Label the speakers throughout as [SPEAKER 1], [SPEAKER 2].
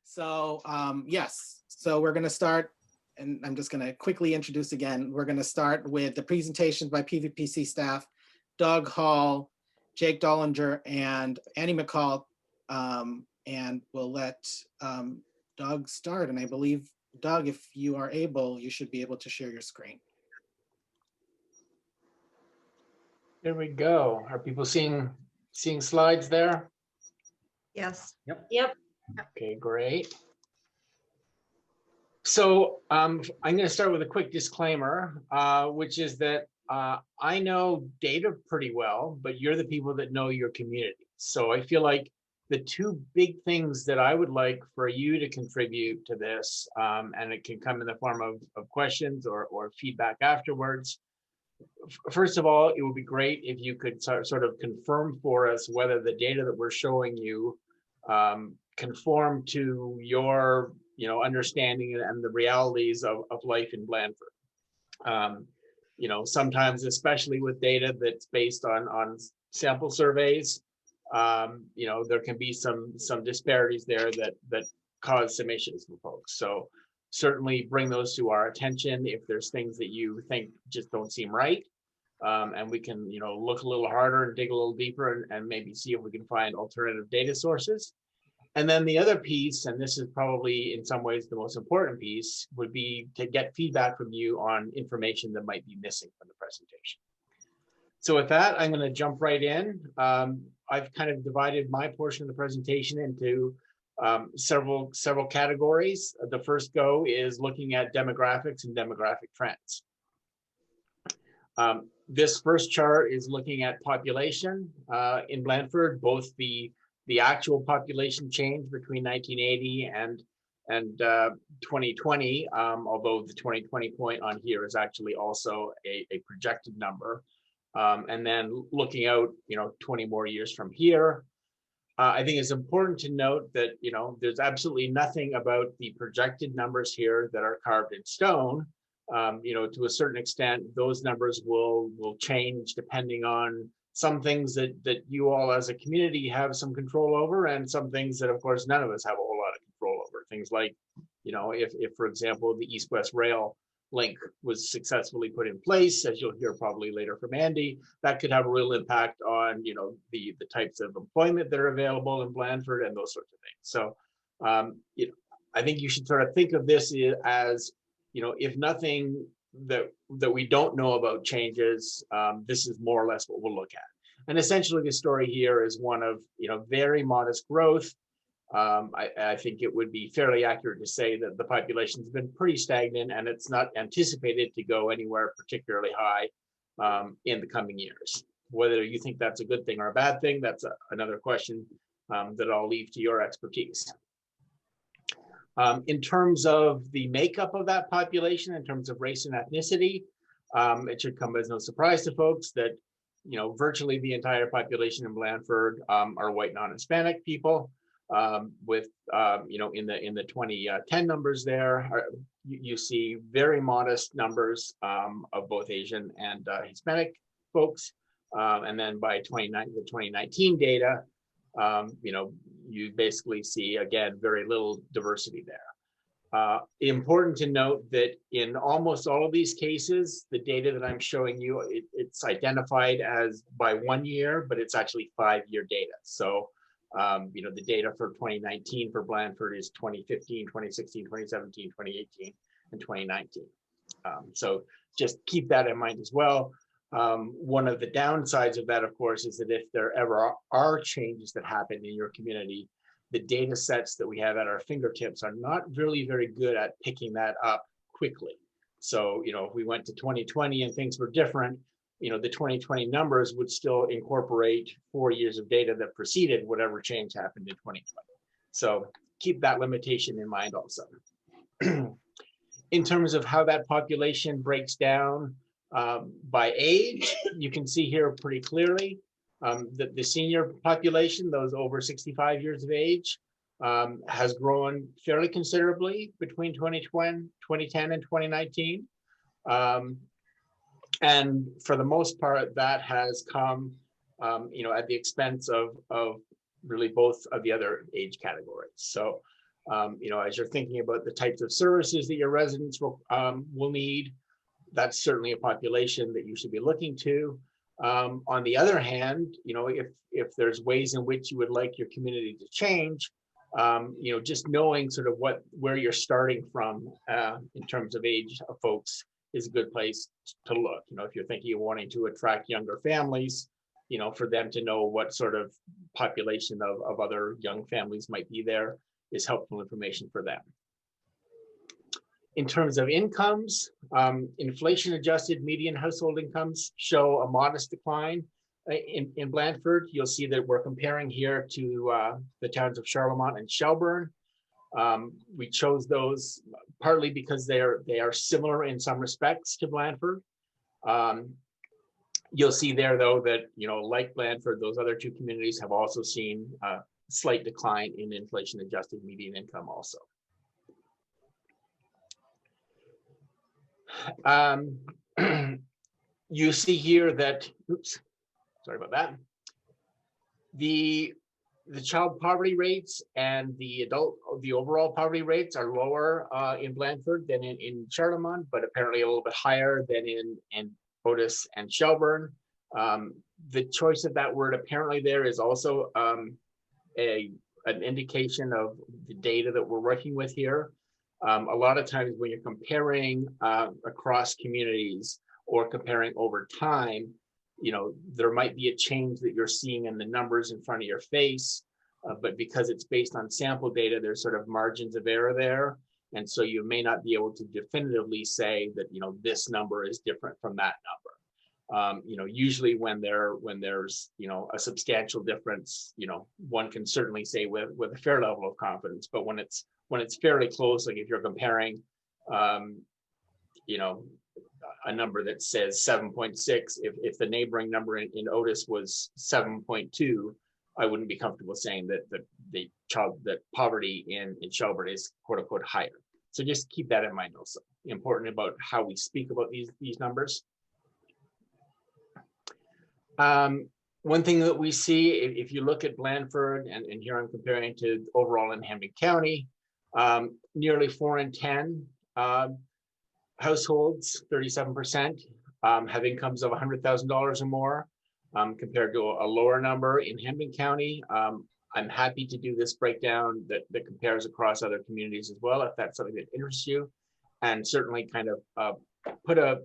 [SPEAKER 1] So yes, so we're going to start, and I'm just going to quickly introduce again. We're going to start with the presentations by PVPC staff, Doug Hall, Jake Dollinger, and Annie McCall, and we'll let Doug start. And I believe, Doug, if you are able, you should be able to share your screen.
[SPEAKER 2] There we go. Are people seeing slides there?
[SPEAKER 3] Yes.
[SPEAKER 4] Yep.
[SPEAKER 2] Okay, great. So I'm going to start with a quick disclaimer, which is that I know data pretty well, but you're the people that know your community. So I feel like the two big things that I would like for you to contribute to this, and it can come in the form of questions or feedback afterwards. First of all, it would be great if you could sort of confirm for us whether the data that we're showing you conform to your understanding and the realities of life in Blandford. Sometimes, especially with data that's based on sample surveys, there can be some disparities there that cause some issues for folks. So certainly bring those to our attention if there's things that you think just don't seem right. And we can look a little harder and dig a little deeper and maybe see if we can find alternative data sources. And then the other piece, and this is probably in some ways the most important piece, would be to get feedback from you on information that might be missing from the presentation. So with that, I'm going to jump right in. I've kind of divided my portion of the presentation into several categories. The first go is looking at demographics and demographic trends. This first chart is looking at population in Blandford, both the actual population change between 1980 and 2020, although the 2020 point on here is actually also a projected number. And then looking out, 20 more years from here. I think it's important to note that, there's absolutely nothing about the projected numbers here that are carved in stone. To a certain extent, those numbers will change depending on some things that you all as a community have some control over, and some things that, of course, none of us have a whole lot of control over. Things like, if for example, the East-West Rail link was successfully put in place, as you'll hear probably later from Andy, that could have a real impact on, the types of employment that are available in Blandford and those sorts of things. So, I think you should sort of think of this as, if nothing that we don't know about changes, this is more or less what we'll look at. And essentially the story here is one of, very modest growth. I think it would be fairly accurate to say that the population has been pretty stagnant, and it's not anticipated to go anywhere particularly high in the coming years. Whether you think that's a good thing or a bad thing, that's another question that I'll leave to your expertise. In terms of the makeup of that population, in terms of race and ethnicity, it should come as no surprise to folks that, virtually the entire population in Blandford are white non-Hispanic people. With, in the 2010 numbers there, you see very modest numbers of both Asian and Hispanic folks. And then by the 2019 data, you basically see, again, very little diversity there. Important to note that in almost all of these cases, the data that I'm showing you, it's identified as by 1 year, but it's actually 5-year data. So, the data for 2019 for Blandford is 2015, 2016, 2017, 2018, and 2019. So just keep that in mind as well. One of the downsides of that, of course, is that if there ever are changes that happen in your community, the data sets that we have at our fingertips are not really very good at picking that up quickly. So, if we went to 2020 and things were different, the 2020 numbers would still incorporate 4 years of data that preceded whatever change happened in 2020. So keep that limitation in mind also. In terms of how that population breaks down by age, you can see here pretty clearly that the senior population, those over 65 years of age, has grown fairly considerably between 2010 and 2019. And for the most part, that has come, at the expense of really both of the other age categories. So As you're thinking about the types of services that your residents will need, that's certainly a population that you should be looking to. On the other hand, if there's ways in which you would like your community to change, just knowing sort of where you're starting from in terms of age of folks is a good place to look. If you're thinking of wanting to attract younger families, for them to know what sort of population of other young families might be there is helpful information for them. In terms of incomes, inflation-adjusted median household incomes show a modest decline. In Blandford, you'll see that we're comparing here to the towns of Charlemont and Shelburne. We chose those partly because they are similar in some respects to Blandford. You'll see there, though, that like Blandford, those other two communities have also seen a slight decline in inflation-adjusted median income also. You see here that, oops, sorry about that. The child poverty rates and the overall poverty rates are lower in Blandford than in Charlemont, but apparently a little bit higher than in Otis and Shelburne. The choice of that word apparently there is also an indication of the data that we're working with here. A lot of times when you're comparing across communities or comparing over time, there might be a change that you're seeing in the numbers in front of your face, but because it's based on sample data, there's sort of margins of error there. And so you may not be able to definitively say that, this number is different from that number. Usually when there's, a substantial difference, one can certainly say with a fair level of confidence, but when it's fairly close, like if you're comparing, a number that says 7.6, if the neighboring number in Otis was 7.2, I wouldn't be comfortable saying that poverty in Shelburne is quote unquote higher. So just keep that in mind also. Important about how we speak about these numbers. One thing that we see, if you look at Blandford, and here I'm comparing to overall in Hampden County, nearly 4 in 10 households, 37%, have incomes of $100,000 or more, compared to a lower number in Hampden County. I'm happy to do this breakdown that compares across other communities as well, if that's something that interests you, and certainly kind of put a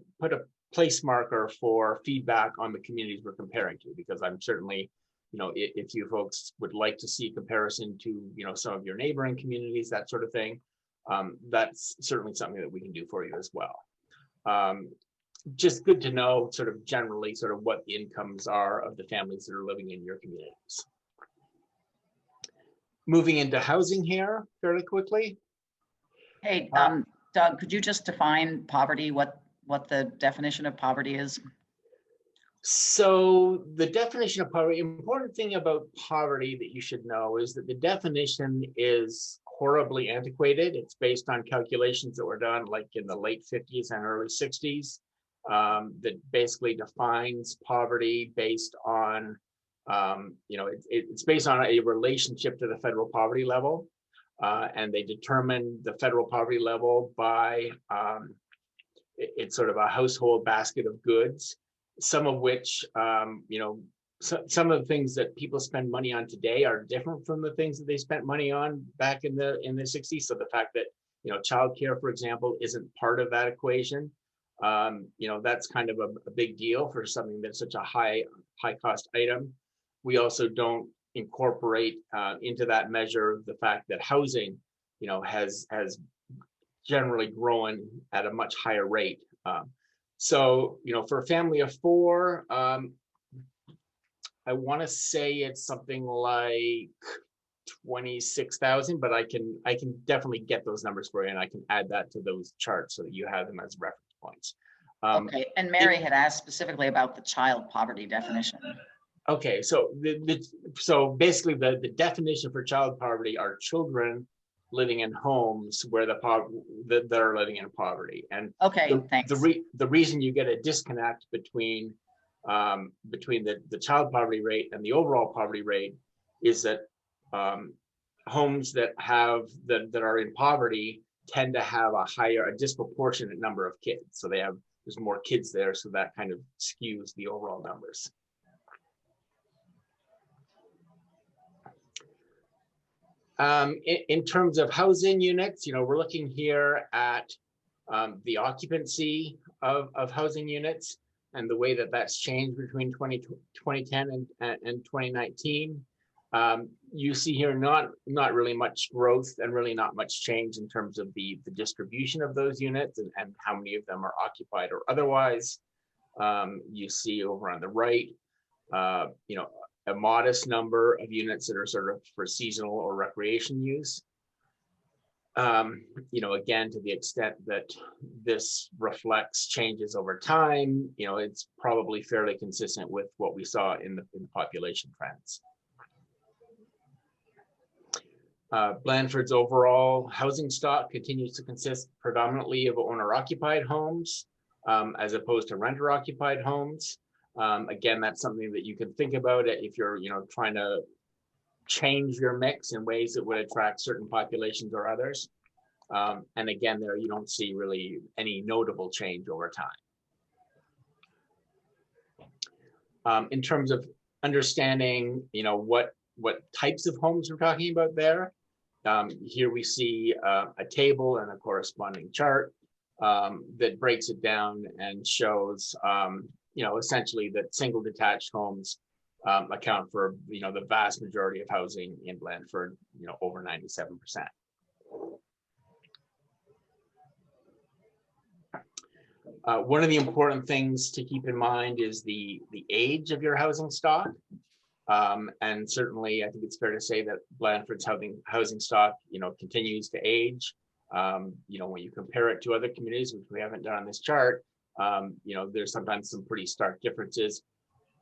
[SPEAKER 2] place marker for feedback on the communities we're comparing to, because I'm certainly, if you folks would like to see comparison to, some of your neighboring communities, that sort of thing, that's certainly something that we can do for you as well. Just good to know sort of generally sort of what the incomes are of the families that are living in your communities. Moving into housing here fairly quickly.
[SPEAKER 4] Hey, Doug, could you just define poverty, what the definition of poverty is?
[SPEAKER 2] So the definition of poverty, important thing about poverty that you should know is that the definition is horribly antiquated. It's based on calculations that were done like in the late 50s and early 60s that basically defines poverty based on, it's based on a relationship to the federal poverty level. And they determine the federal poverty level by, it's sort of a household basket of goods, some of which, some of the things that people spend money on today are different from the things that they spent money on back in the 60s. So the fact that, childcare, for example, isn't part of that equation, that's kind of a big deal for something that's such a high cost item. We also don't incorporate into that measure the fact that housing, has generally grown at a much higher rate. So, for a family of 4, I want to say it's something like 26,000, but I can definitely get those numbers for you, and I can add that to those charts so that you have them as reference points.
[SPEAKER 4] Okay, and Mary had asked specifically about the child poverty definition.
[SPEAKER 2] Okay, so so basically the definition for child poverty are children living in homes where that are living in poverty. And
[SPEAKER 4] okay, thanks.
[SPEAKER 2] The reason you get a disconnect between the child poverty rate and the overall poverty rate is that homes that are in poverty tend to have a disproportionate number of kids. So there's more kids there, so that kind of skews the overall numbers. In terms of housing units, we're looking here at the occupancy of housing units and the way that that's changed between 2010 and 2019. You see here not really much growth and really not much change in terms of the distribution of those units and how many of them are occupied or otherwise. You see over on the right, a modest number of units that are sort of for seasonal or recreation use. Again, to the extent that this reflects changes over time, it's probably fairly consistent with what we saw in the population trends. Blandford's overall housing stock continues to consist predominantly of owner-occupied homes, as opposed to renter-occupied homes. Again, that's something that you can think about if you're, trying to change your mix in ways that would attract certain populations or others. And again, there you don't see really any notable change over time. In terms of understanding, what types of homes we're talking about there, here we see a table and a corresponding chart that breaks it down and shows, essentially that single detached homes account for, the vast majority of housing in Blandford, over 97%. One of the important things to keep in mind is the age of your housing stock. And certainly, I think it's fair to say that Blandford's housing stock, continues to age. When you compare it to other communities, which we haven't done on this chart, there's sometimes some pretty stark differences.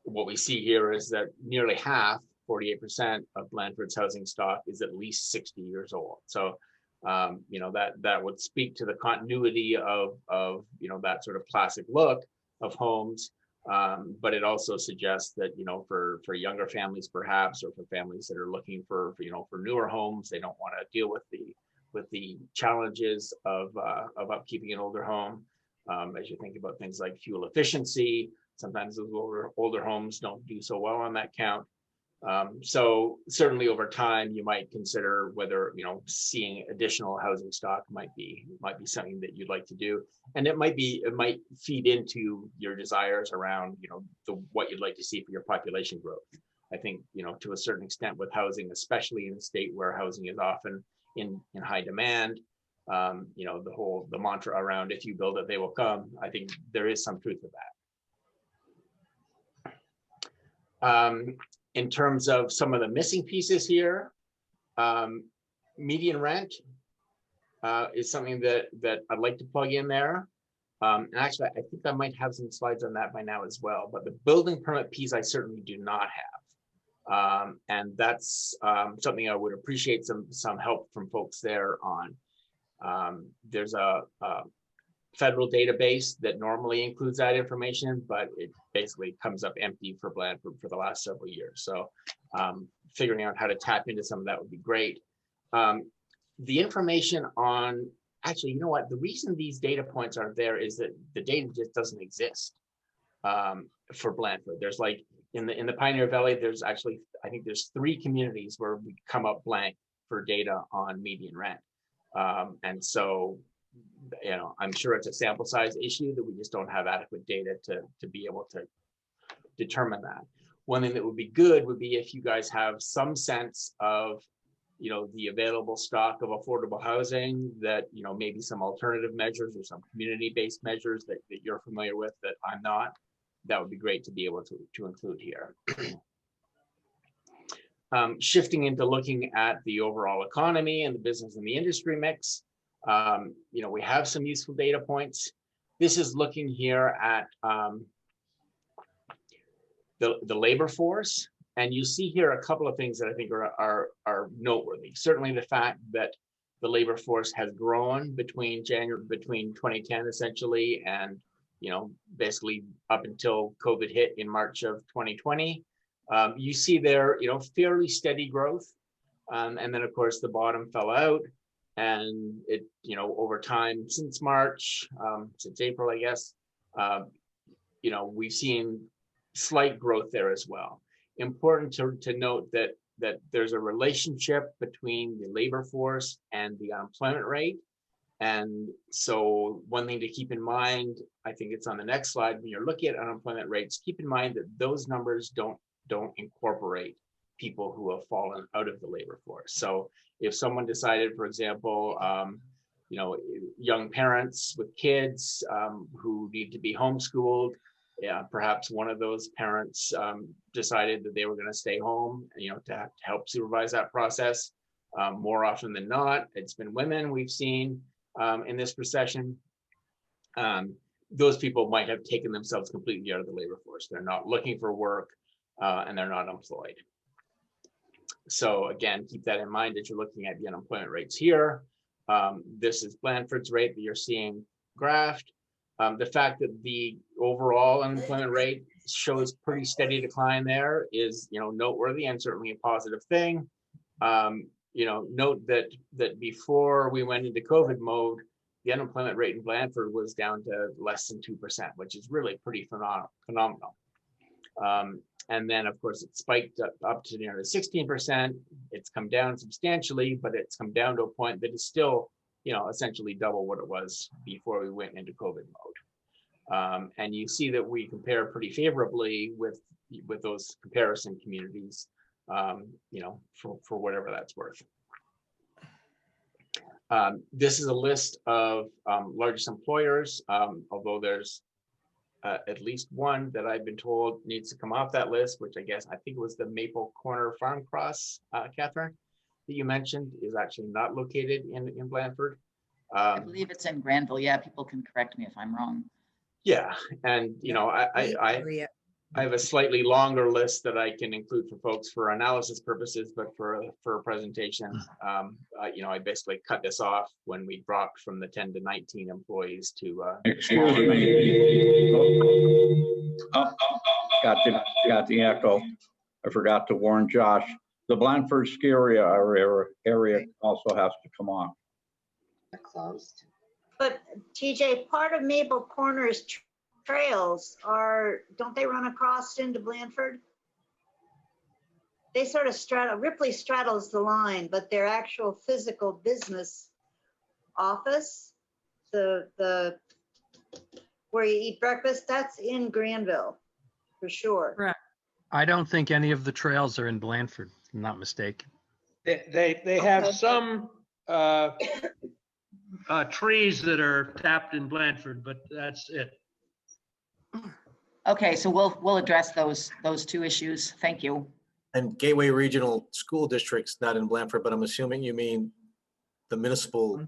[SPEAKER 2] What we see here is that nearly half, 48% of Blandford's housing stock is at least 60 years old. So, that would speak to the continuity of that sort of classic look of homes. But it also suggests that, for younger families, perhaps, or for families that are looking for newer homes, they don't want to deal with the challenges of upkeeping an older home. As you think about things like fuel efficiency, sometimes those older homes don't do so well on that count. So certainly over time, you might consider whether, seeing additional housing stock might be something that you'd like to do. And it might feed into your desires around, what you'd like to see for your population growth. I think, to a certain extent with housing, especially in a state where housing is often in high demand, the mantra around if you build it, they will come. I think there is some truth to that. In terms of some of the missing pieces here, median rent is something that I'd like to plug in there. And actually, I think I might have some slides on that by now as well, but the building permit piece I certainly do not have. And that's something I would appreciate some help from folks there on. There's a federal database that normally includes that information, but it basically comes up empty for Blandford for the last several years. So figuring out how to tap into some of that would be great. The information on, actually, you know what? The reason these data points aren't there is that the data just doesn't exist for Blandford. There's like, in the Pioneer Valley, there's actually, I think there's 3 communities where we come up blank for data on median rent. And so, I'm sure it's a sample size issue that we just don't have adequate data to be able to determine that. One thing that would be good would be if you guys have some sense of, the available stock of affordable housing, that, maybe some alternative measures or some community-based measures that you're familiar with that I'm not, that would be great to be able to include here. Shifting into looking at the overall economy and the business and the industry mix, we have some useful data points. This is looking here at the labor force, and you see here a couple of things that I think are noteworthy. Certainly the fact that the labor force has grown between 2010 essentially and basically up until COVID hit in March of 2020. You see there fairly steady growth. And then of course the bottom fell out, and it, you know, over time since March, since April, I guess, you know, we've seen slight growth there as well. Important to note that there's a relationship between the labor force and the unemployment rate. And so one thing to keep in mind, I think it's on the next slide, when you're looking at unemployment rates, keep in mind that those numbers don't incorporate people who have fallen out of the labor force. So if someone decided, for example, you know, young parents with kids who need to be homeschooled, perhaps one of those parents decided that they were going to stay home, you know, to help supervise that process. More often than not, it's been women we've seen in this recession. Those people might have taken themselves completely out of the labor force. They're not looking for work and they're not employed. So again, keep that in mind as you're looking at the unemployment rates here. This is Blandford's rate that you're seeing graphed. The fact that the overall unemployment rate shows pretty steady decline there is, you know, noteworthy and certainly a positive thing. You know, note that before we went into COVID mode, the unemployment rate in Blandford was down to less than 2%, which is really pretty phenomenal. And then, of course, it spiked up to nearly 16%. It's come down substantially, but it's come down to a point that is still, you know, essentially double what it was before we went into COVID mode. And you see that we compare pretty favorably with those comparison communities, you know, for whatever that's worth. This is a list of largest employers, although there's at least one that I've been told needs to come off that list, which I think it was the Maple Corner Farm Cross, Catherine, that you mentioned, is actually not located in Blandford.
[SPEAKER 4] I believe it's in Granville. Yeah, people can correct me if I'm wrong.
[SPEAKER 2] Yeah, and you know, I have a slightly longer list that I can include for folks for analysis purposes, but for a presentation, you know, I basically cut this off when we dropped from the 10 to 19 employees to.
[SPEAKER 5] Excuse me. Got the echo. I forgot to warn Josh. The Blandford ski area also has to come on.
[SPEAKER 3] Closed. But TJ, part of Maple Corner's trails don't they run across into Blandford? They sort of Ripley straddles the line, but their actual physical business office, the where you eat breakfast, that's in Granville for sure.
[SPEAKER 6] Correct. I don't think any of the trails are in Blandford, if I'm not mistaken.
[SPEAKER 7] They have some trees that are tapped in Blandford, but that's it.
[SPEAKER 4] Okay, so we'll address those two issues. Thank you.
[SPEAKER 8] And Gateway Regional School District's not in Blandford, but I'm assuming you mean the municipal,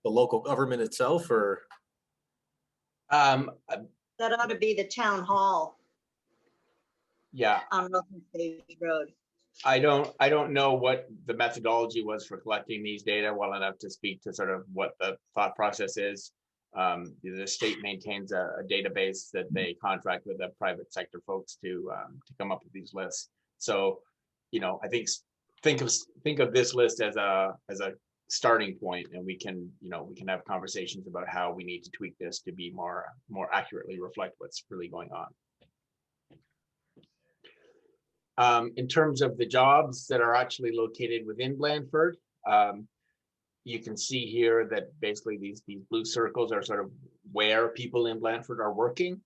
[SPEAKER 8] the local government itself, or?
[SPEAKER 3] That ought to be the town hall.
[SPEAKER 2] Yeah.
[SPEAKER 3] On Wilson Stage Road.
[SPEAKER 2] I don't know what the methodology was for collecting these data well enough to speak to sort of what the thought process is. The state maintains a database that they contract with the private sector folks to come up with these lists. So, you know, I think of this list as a starting point, and we can have conversations about how we need to tweak this to be more accurately reflect what's really going on. In terms of the jobs that are actually located within Blandford, you can see here that basically these blue circles are sort of where people in Blandford are working.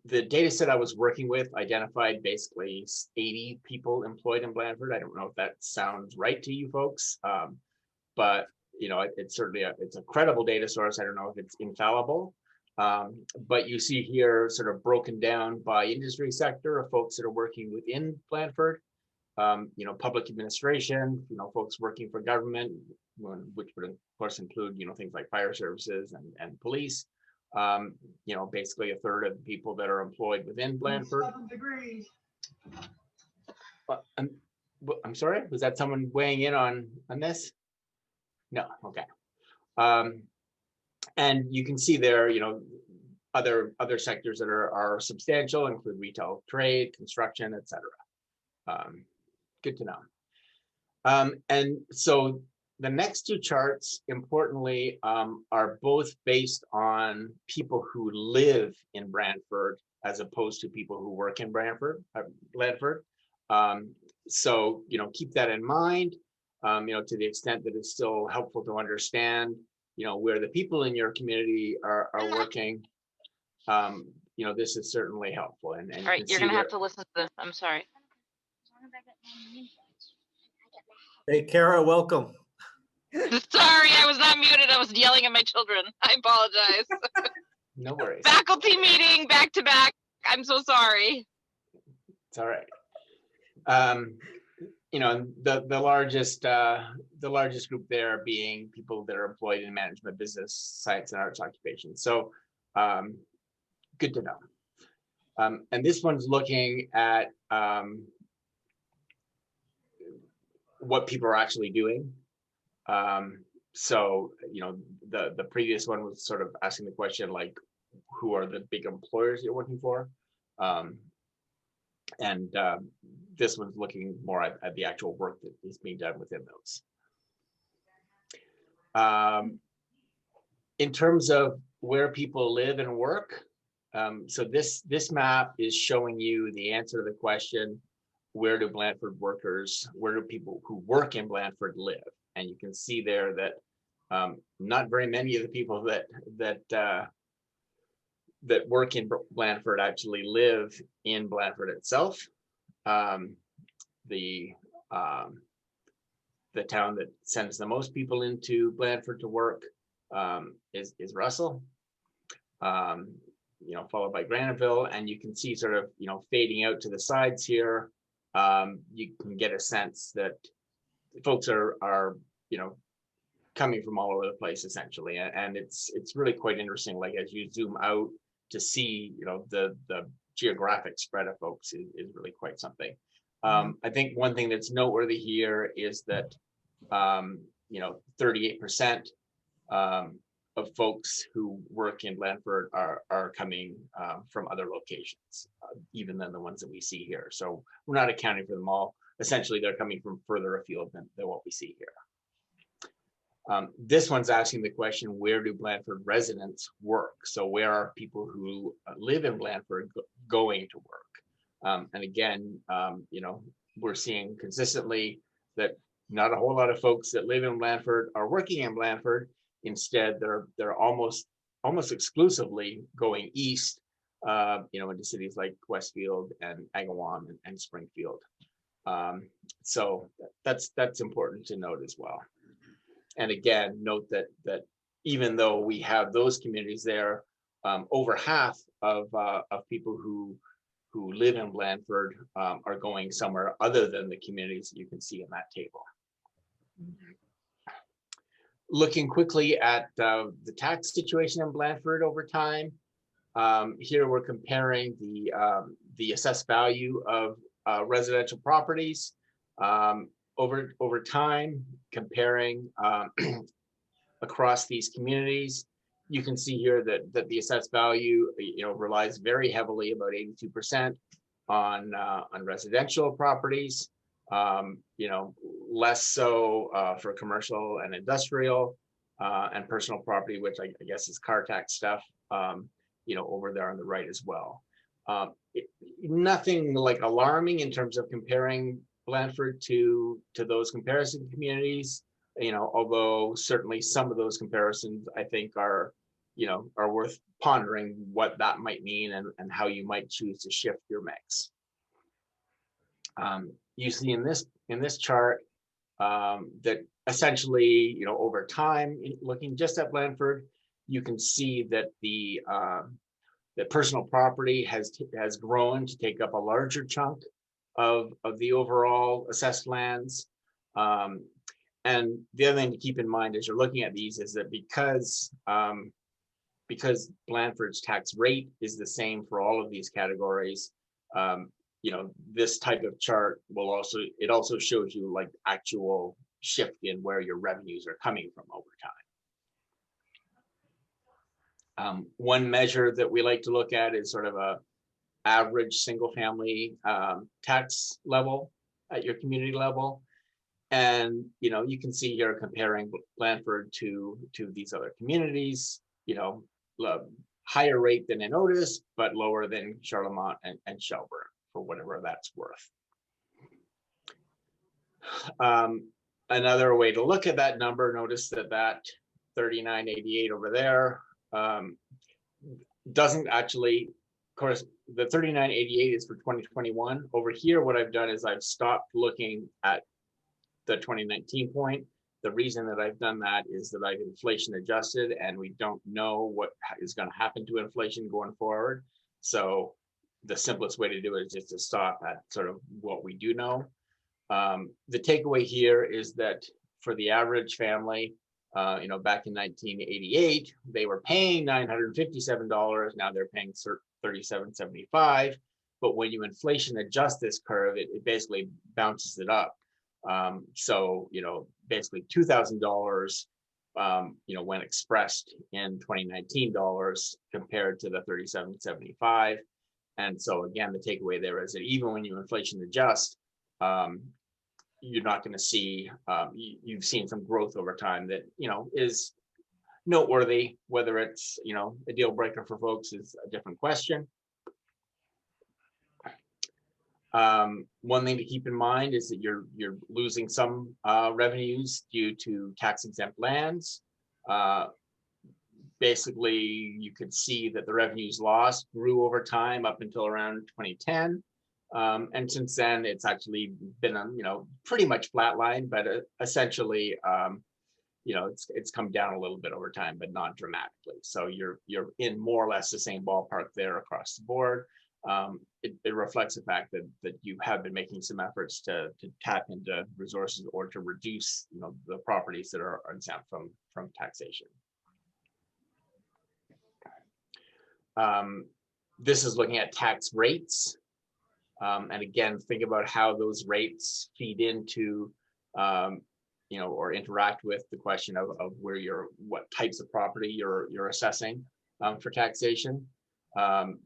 [SPEAKER 2] The data set I was working with identified basically 80 people employed in Blandford. I don't know if that sounds right to you folks, but you know, it's certainly it's a credible data source. I don't know if it's infallible, but you see here sort of broken down by industry sector of folks that are working within Blandford. You know, public administration, you know, folks working for government, which would of course include, you know, things like fire services and police. You know, basically a third of the people that are employed within Blandford.
[SPEAKER 7] 7 degrees.
[SPEAKER 2] I'm sorry, was that someone weighing in on this? No, okay. And you can see there, you know, other sectors that are substantial include retail, trade, construction, etc. good to know. And so the next two charts, importantly, are both based on people who live in Blandford as opposed to people who work in Blandford. So, keep that in mind, to the extent that it's still helpful to understand, where the people in your community are working. This is certainly helpful. And
[SPEAKER 9] All right, you're going to have to listen to this. I'm sorry.
[SPEAKER 8] Hey, Kara, welcome.
[SPEAKER 9] Sorry, I was not muted. I was yelling at my children. I apologize.
[SPEAKER 2] No worries.
[SPEAKER 9] Faculty meeting back to back. I'm so sorry.
[SPEAKER 2] It's all right. The largest group there being people that are employed in management, business, science, and arts occupations. So good to know. And this one's looking at what people are actually doing. So, the previous one was sort of asking the question, like, who are the big employers you're working for? And this one's looking more at the actual work that is being done within those. In terms of where people live and work, so this map is showing you the answer to the question, where do people who work in Blandford live? And you can see there that not very many of the people that work in Blandford actually live in Blandford itself. The town that sends the most people into Blandford to work is Russell, followed by Graniteville, and you can see sort of fading out to the sides here. You can get a sense that folks are coming from all over the place essentially, and it's really quite interesting. Like as you zoom out to see, the geographic spread of folks is really quite something. I think one thing that's noteworthy here is that 38% of folks who work in Blandford are coming from other locations, even than the ones that we see here. So we're not accounting for them all. Essentially, they're coming from further afield than what we see here. This one's asking the question, where do Blandford residents work? So where are people who live in Blandford going to work? And again, we're seeing consistently that not a whole lot of folks that live in Blandford are working in Blandford. Instead, they're almost exclusively going east, into cities like Westfield and Agawam and Springfield. So that's important to note as well. And again, note that even though we have those communities there, over half of people who live in Blandford are going somewhere other than the communities you can see in that table. Looking quickly at the tax situation in Blandford over time, here we're comparing the assessed value of residential properties over time, comparing across these communities. You can see here that the assessed value, relies very heavily, about 82%, on residential properties. Less so for commercial and industrial and personal property, which I guess is car tax stuff, over there on the right as well. Nothing like alarming in terms of comparing Blandford to those comparison communities, although certainly some of those comparisons I think are worth pondering what that might mean and how you might choose to shift your mix. You see in this chart that essentially, over time, looking just at Blandford, you can see that the personal property has grown to take up a larger chunk of the overall assessed lands. And the other thing to keep in mind as you're looking at these is that because Blandford's tax rate is the same for all of these categories, this type of chart also shows you like actual shift in where your revenues are coming from over time. One measure that we like to look at is sort of a average single family tax level. at your community level. And, you know, you can see here comparing Blandford to these other communities, you know, higher rate than in Otis, but lower than Charlemont and Shelburne, for whatever that's worth. Another way to look at that number, notice that 3988 over there doesn't actually, of course, the 3988 is for 2021. Over here, what I've done is I've stopped looking at the 2019 point. The reason that I've done that is that I've inflation adjusted, and we don't know what is going to happen to inflation going forward. So the simplest way to do it is just to stop at sort of what we do know. The takeaway here is that for the average family, you know, back in 1988, they were paying $957. Now they're paying $37.75. But when you inflation adjust this curve, it basically bounces it up. So, you know, basically $2,000, you know, when expressed in 2019 dollars compared to the $37.75. And so again, the takeaway there is that even when you inflation adjust, you're not going to see, you've seen some growth over time that, you know, is noteworthy. Whether it's, you know, a deal breaker for folks is a different question. One thing to keep in mind is that you're losing some revenues due to tax exempt lands. Basically, you could see that the revenues lost grew over time up until around 2010. And since then, it's actually been, you know, pretty much flatlined, but essentially, you know, it's come down a little bit over time, but not dramatically. So you're in more or less the same ballpark there across the board. It reflects the fact that you have been making some efforts to tap into resources or to reduce, you know, the properties that are exempt from taxation. This is looking at tax rates. And again, think about how those rates feed into, you know, or interact with the question of where what types of property you're assessing for taxation.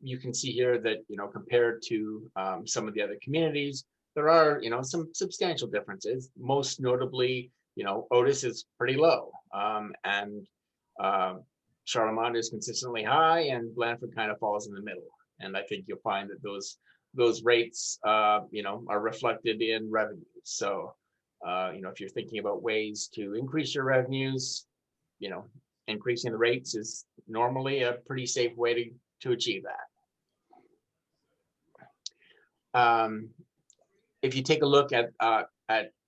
[SPEAKER 2] You can see here that, you know, compared to some of the other communities, there are, you know, some substantial differences. Most notably, you know, Otis is pretty low, and Charlemont is consistently high, and Blandford kind of falls in the middle. And I think you'll find that those rates, you know, are reflected in revenues. So, you know, if you're thinking about ways to increase your revenues, you know, increasing the rates is normally a pretty safe way to achieve that. If you take a look at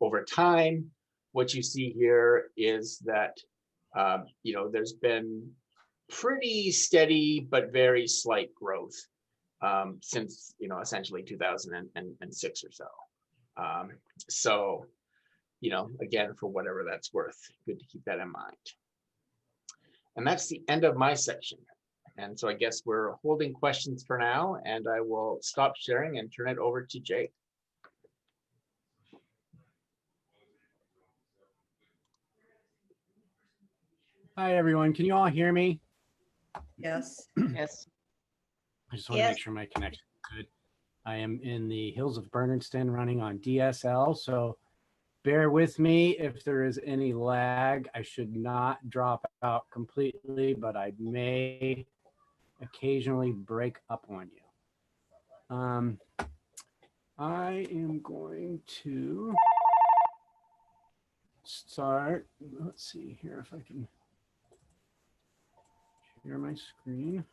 [SPEAKER 2] over time, what you see here is that, you know, there's been pretty steady but very slight growth since, you know, essentially 2006 or so. So, you know, again, for whatever that's worth, good to keep that in mind. And that's the end of my section. And so I guess we're holding questions for now, and I will stop sharing and turn it over to Jake.
[SPEAKER 10] Hi, everyone. Can you all hear me?
[SPEAKER 3] Yes.
[SPEAKER 4] Yes.
[SPEAKER 10] I just want to make sure my connection is good. I am in the hills of Bernardston running on DSL, so bear with me if there is any lag. I should not drop out completely, but I may occasionally break up on you. I am going to start. Let's see here if I can share my screen.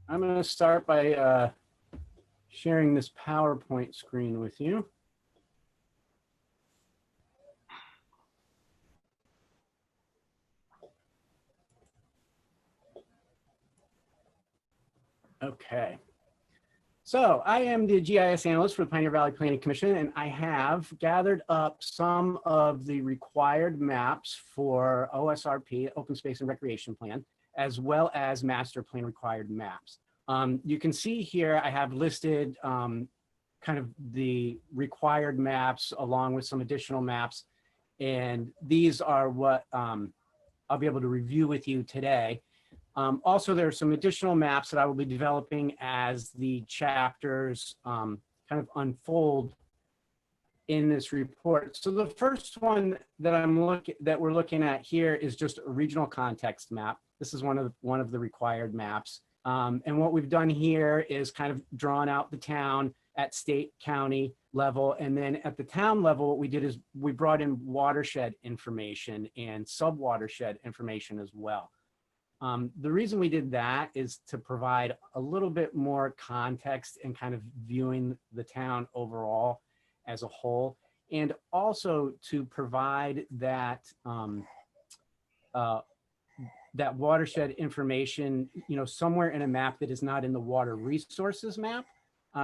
[SPEAKER 10] I'm going to start by sharing this PowerPoint screen with you. Okay. So I am the GIS analyst for the Pioneer Valley Planning Commission, and I have gathered up some of the required maps for OSRP, Open Space and Recreation Plan, as well as master plan required maps. You can see here I have listed kind of the required maps along with some additional maps, and these are what I'll be able to review with you today. Also, there are some additional maps that I will be developing as the chapters kind of unfold in this report. So the first one that we're looking at here is just a regional context map. This is one of the required maps. And what we've done here is kind of drawn out the town at state, county level. And then at the town level, what we did is we brought in watershed information and sub-watershed information as well. The reason we did that is to provide a little bit more context and kind of viewing the town overall as a whole, and also to provide that that watershed information, somewhere in a map that is not in the water resources map,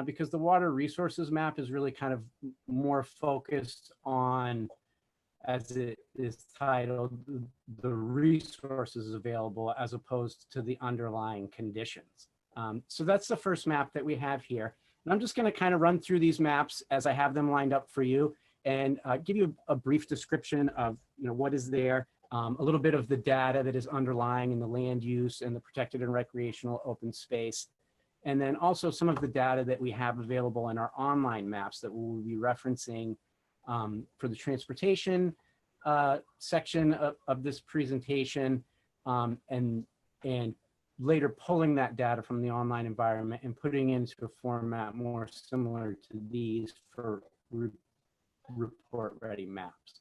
[SPEAKER 10] because the water resources map is really kind of more focused on, as it is titled, the resources available as opposed to the underlying conditions. So that's the first map that we have here. And I'm just going to kind of run through these maps as I have them lined up for you and give you a brief description of what is there, a little bit of the data that is underlying in the land use and the protected and recreational open space, and then also some of the data that we have available in our online maps that we'll be referencing for the transportation section of this presentation, and later pulling that data from the online environment and putting into a format more similar to these for report ready maps.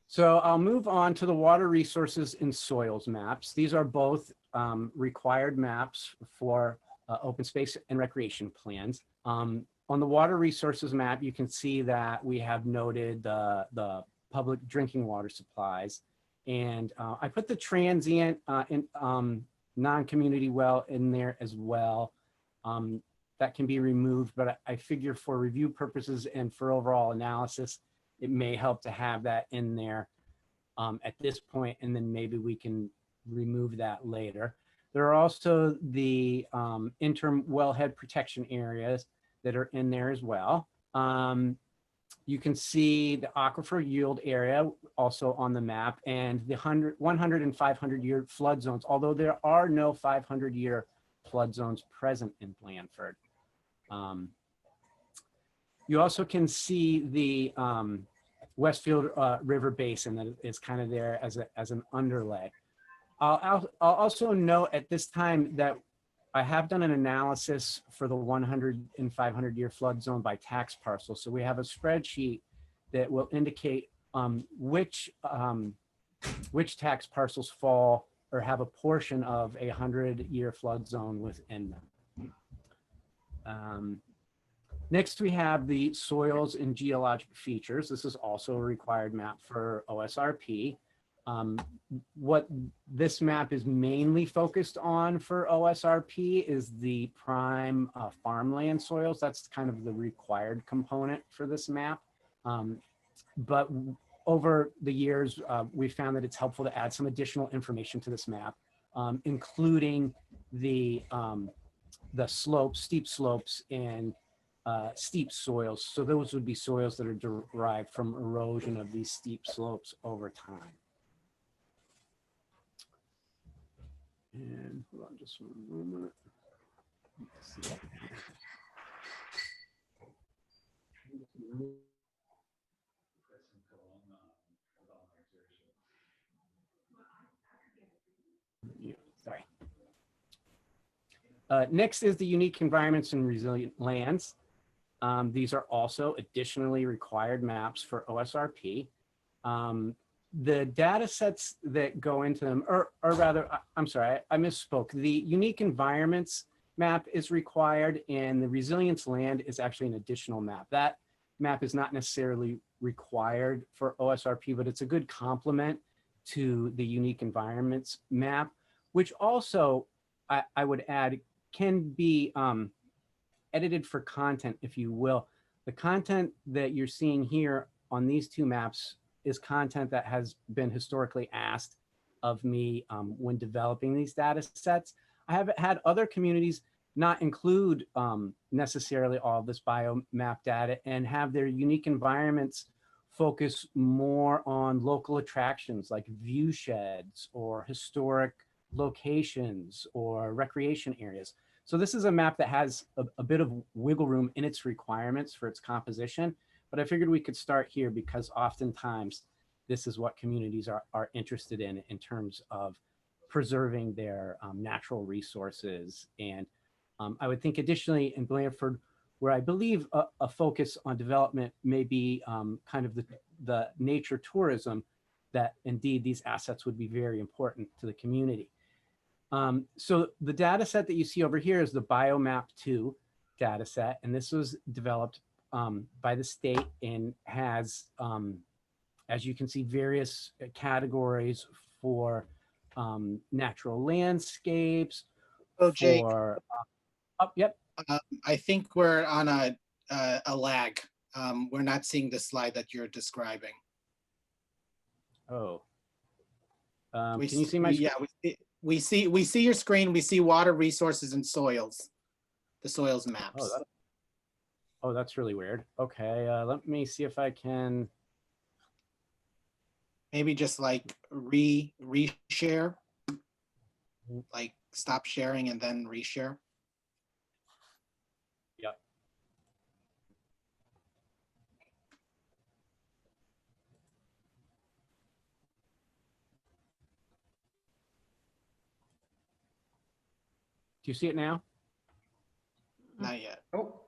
[SPEAKER 10] So I'll move on to the water resources and soils maps. These are both required maps for open space and recreation plans. On the water resources map, you can see that we have noted the public drinking water supplies. And I put the transient non-community well in there as well. That can be removed, but I figure for review purposes and for overall analysis, it may help to have that in there at this point, and then maybe we can remove that later. There are also the interim wellhead protection areas that are in there as well. You can see the aquifer yield area also on the map, and the 100 and 500-year flood zones, although there are no 500-year flood zones present in Blandford. You also can see the Westfield River Basin that is kind of there as an underlay. I'll also note at this time that I have done an analysis for the 100 and 500-year flood zone by tax parcel. So we have a spreadsheet that will indicate which tax parcels fall or have a portion of a 100-year flood zone within them. Next, we have the soils and geologic features. This is also a required map for OSRP. What this map is mainly focused on for OSRP is the prime farmland soils. That's kind of the required component for this map. But over the years, we found that it's helpful to add some additional information to this map, including the slopes, steep slopes, and steep soils. So those would be soils that are derived from erosion of these steep slopes over time. And hold on just one moment. Let's see. Yeah, sorry. Next is the unique environments and resilient lands. These are also additionally required maps for OSRP. The data sets that go into them, or rather, I'm sorry, I misspoke. The unique environments map is required, and the resilience land is actually an additional map. That map is not necessarily required for OSRP, but it's a good complement to the unique environments map, which also, I would add, can be edited for content, if you will. The content that you're seeing here on these two maps is content that has been historically asked of me when developing these data sets. I have had other communities not include necessarily all of this biomap data and have their unique environments focus more on local attractions like view sheds or historic locations or recreation areas. So this is a map that has a bit of wiggle room in its requirements for its composition, but I figured we could start here because oftentimes this is what communities are interested in terms of preserving their natural resources. And I would think additionally in Blandford, where I believe a focus on development may be kind of the nature tourism, that indeed these assets would be very important to the community. So the data set that you see over here is the Biomap 2 data set, and this was developed by the state and has, as you can see, various categories for natural landscapes.
[SPEAKER 1] Oh, Jake.
[SPEAKER 10] Yep.
[SPEAKER 1] I think we're on a lag. We're not seeing the slide that you're describing.
[SPEAKER 10] Oh. Can you see my screen?
[SPEAKER 1] Yeah, we see your screen. We see water resources and soils, the soils maps.
[SPEAKER 10] Oh, that's really weird. Okay, let me see if I can.
[SPEAKER 1] Maybe just like reshare, like stop sharing and then reshare.
[SPEAKER 10] Yep. Do you see it now?
[SPEAKER 1] Not yet.
[SPEAKER 3] Oh.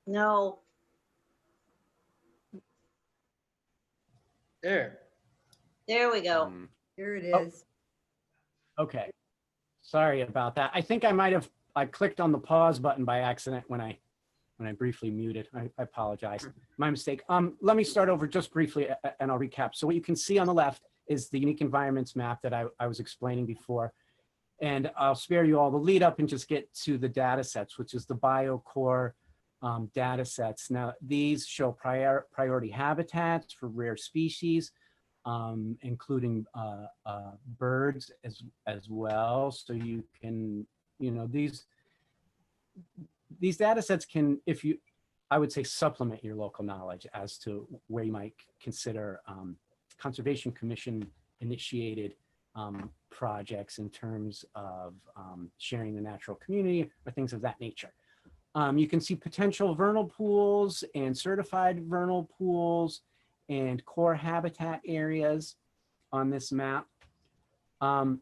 [SPEAKER 3] No.
[SPEAKER 7] There.
[SPEAKER 3] There we go.
[SPEAKER 11] Here it is.
[SPEAKER 10] Okay. Sorry about that. I think I clicked on the pause button by accident when I briefly muted. I apologize. My mistake. Let me start over just briefly and I'll recap. So what you can see on the left is the unique environments map that I was explaining before. And I'll spare you all the lead up and just get to the data sets, which is the BioCore data sets. Now, these show priority habitats for rare species, including birds as well. So you can, these data sets can, I would say, supplement your local knowledge as to where you might consider Conservation Commission initiated projects in terms of sharing the natural community or things of that nature. You can see potential vernal pools and certified vernal pools and core habitat areas on this map. I'll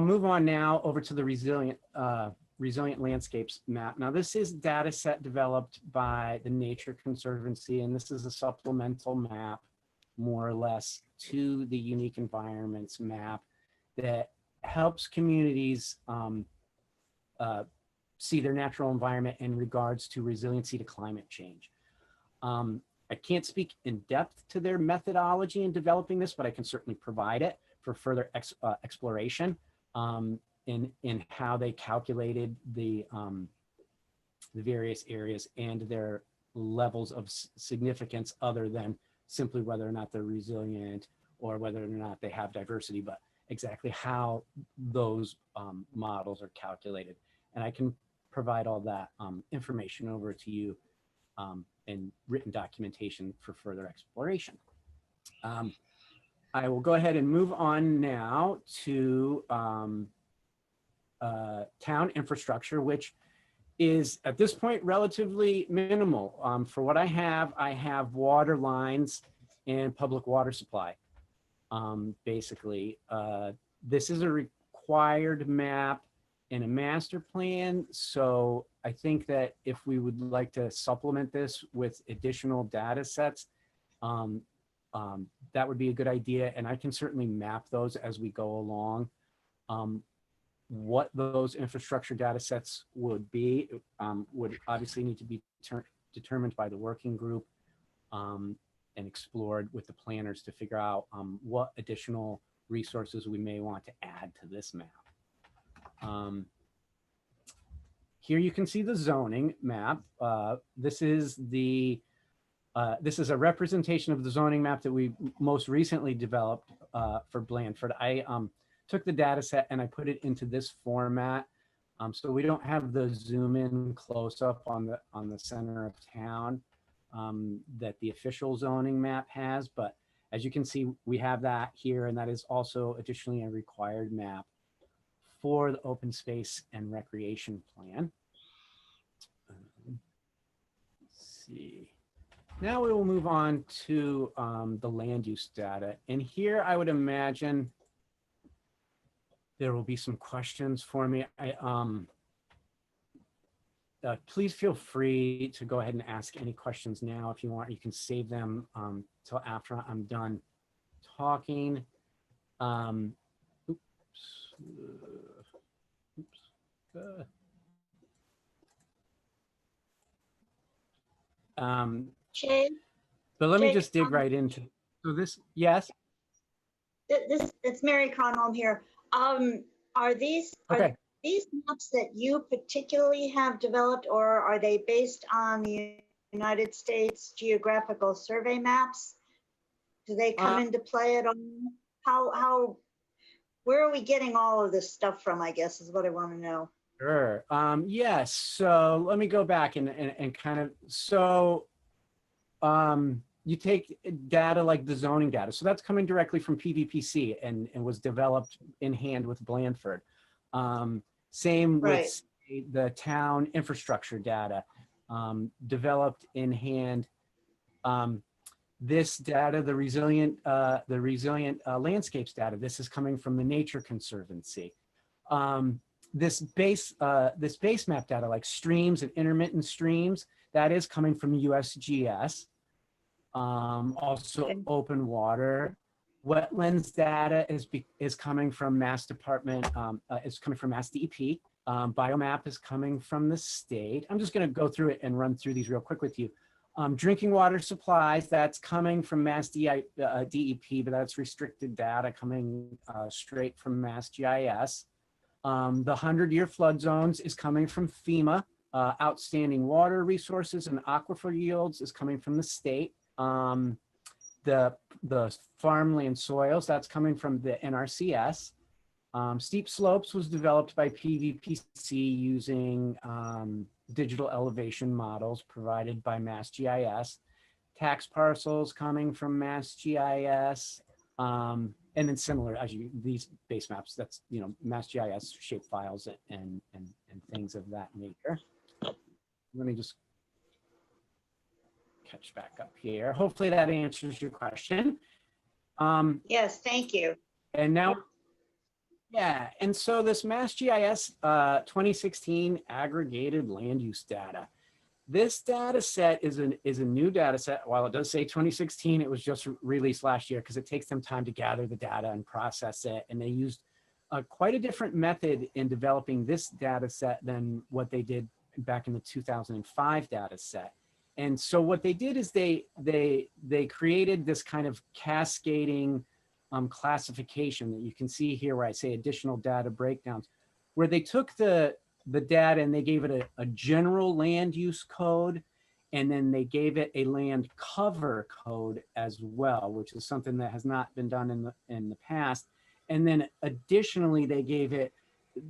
[SPEAKER 10] move on now over to the resilient landscapes map. Now this is data set developed by the Nature Conservancy, and this is a supplemental map, more or less, to the unique environments map that helps communities see their natural environment in regards to resiliency to climate change. I can't speak in depth to their methodology in developing this, but I can certainly provide it for further exploration in how they calculated the various areas and their levels of significance other than simply whether or not they're resilient or whether or not they have diversity, but exactly how those models are calculated. And I can provide all that information over to you in written documentation for further exploration. I will go ahead and move on now to town infrastructure, which is at this point relatively minimal. For what I have water lines and public water supply. Basically, this is a required map in a master plan. So I think that if we would like to supplement this with additional data sets, that would be a good idea. And I can certainly map those as we go along. What those infrastructure data sets would be would obviously need to be determined by the working group and explored with the planners to figure out what additional resources we may want to add to this map. Here you can see the zoning map. This is a representation of the zoning map that we most recently developed for Blandford. I took the data set and I put it into this format. So we don't have the zoom in close up on the center of town. that the official zoning map has, but as you can see, we have that here, and that is also additionally a required map for the open space and recreation plan. Let's see. Now we will move on to the land use data. And here I would imagine there will be some questions for me. Please feel free to go ahead and ask any questions now if you want. You can save them till after I'm done talking.
[SPEAKER 3] Jay,
[SPEAKER 10] But let me
[SPEAKER 3] Jake,
[SPEAKER 10] just dig right into. So this, yes.
[SPEAKER 3] it's Mary Cronholm here. Are these maps that you particularly have developed, or are they based on the United States Geographical Survey maps? Do they come into play at all? Where are we getting all of this stuff from, I guess, is what I want to know.
[SPEAKER 10] Sure. Yes. So let me go back and kind of, so you take data like the zoning data. So that's coming directly from PVPC and was developed in hand with Blandford. Same with the town infrastructure data, developed in hand. This data, the resilient landscapes data, this is coming from the Nature Conservancy. This base map data, like streams and intermittent streams, that is coming from USGS. Also open water. Wetlands data is coming from Mass Department, is coming from MassDEP. Biomap is coming from the state. I'm just gonna go through it and run through these real quick with you. Drinking water supplies, that's coming from MassDEP, but that's restricted data coming straight from MassGIS. The 100-year flood zones is coming from FEMA. Outstanding water resources and aquifer yields is coming from the state. The farmland soils, that's coming from the NRCS. Steep slopes was developed by PVPC using digital elevation models provided by MassGIS. Tax parcels coming from MassGIS. And then similar, as these base maps, that's, MassGIS shape files and things of that nature. Let me just catch back up here. Hopefully that answers your question.
[SPEAKER 3] Yes, thank you.
[SPEAKER 10] And now, yeah, and so this MassGIS 2016 aggregated land use data. This data set is a new data set. While it does say 2016, it was just released last year because it takes them time to gather the data and process it. And they used quite a different method in developing this data set than what they did back in the 2005 data set. And so what they did is they created this kind of cascading classification that you can see here where I say additional data breakdowns, where they took the data and they gave it a general land use code, and then they gave it a land cover code as well, which is something that has not been done in the past. And then additionally, they gave it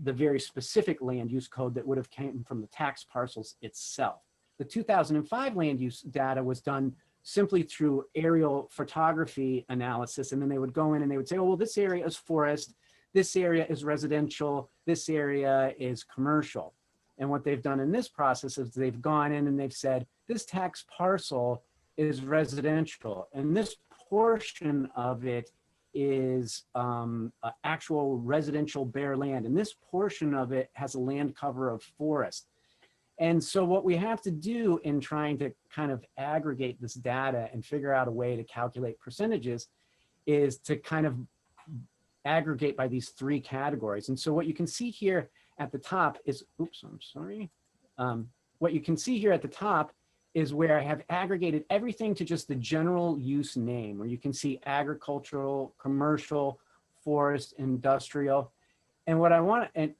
[SPEAKER 10] the very specific land use code that would have came from the tax parcels itself. The 2005 land use data was done simply through aerial photography analysis. And then they would go in and they would say, oh, well, this area is forest, this area is residential, this area is commercial. And what they've done in this process is they've gone in and they've said, this tax parcel is residential, and this portion of it is actual residential bare land, and this portion of it has a land cover of forest. And so what we have to do in trying to kind of aggregate this data and figure out a way to calculate percentages is to kind of aggregate by these three categories. And so what you can see here at the top is, oops, I'm sorry. What you can see here at the top is where I have aggregated everything to just the general use name, where you can see agricultural, commercial, forest, industrial. And what I want, and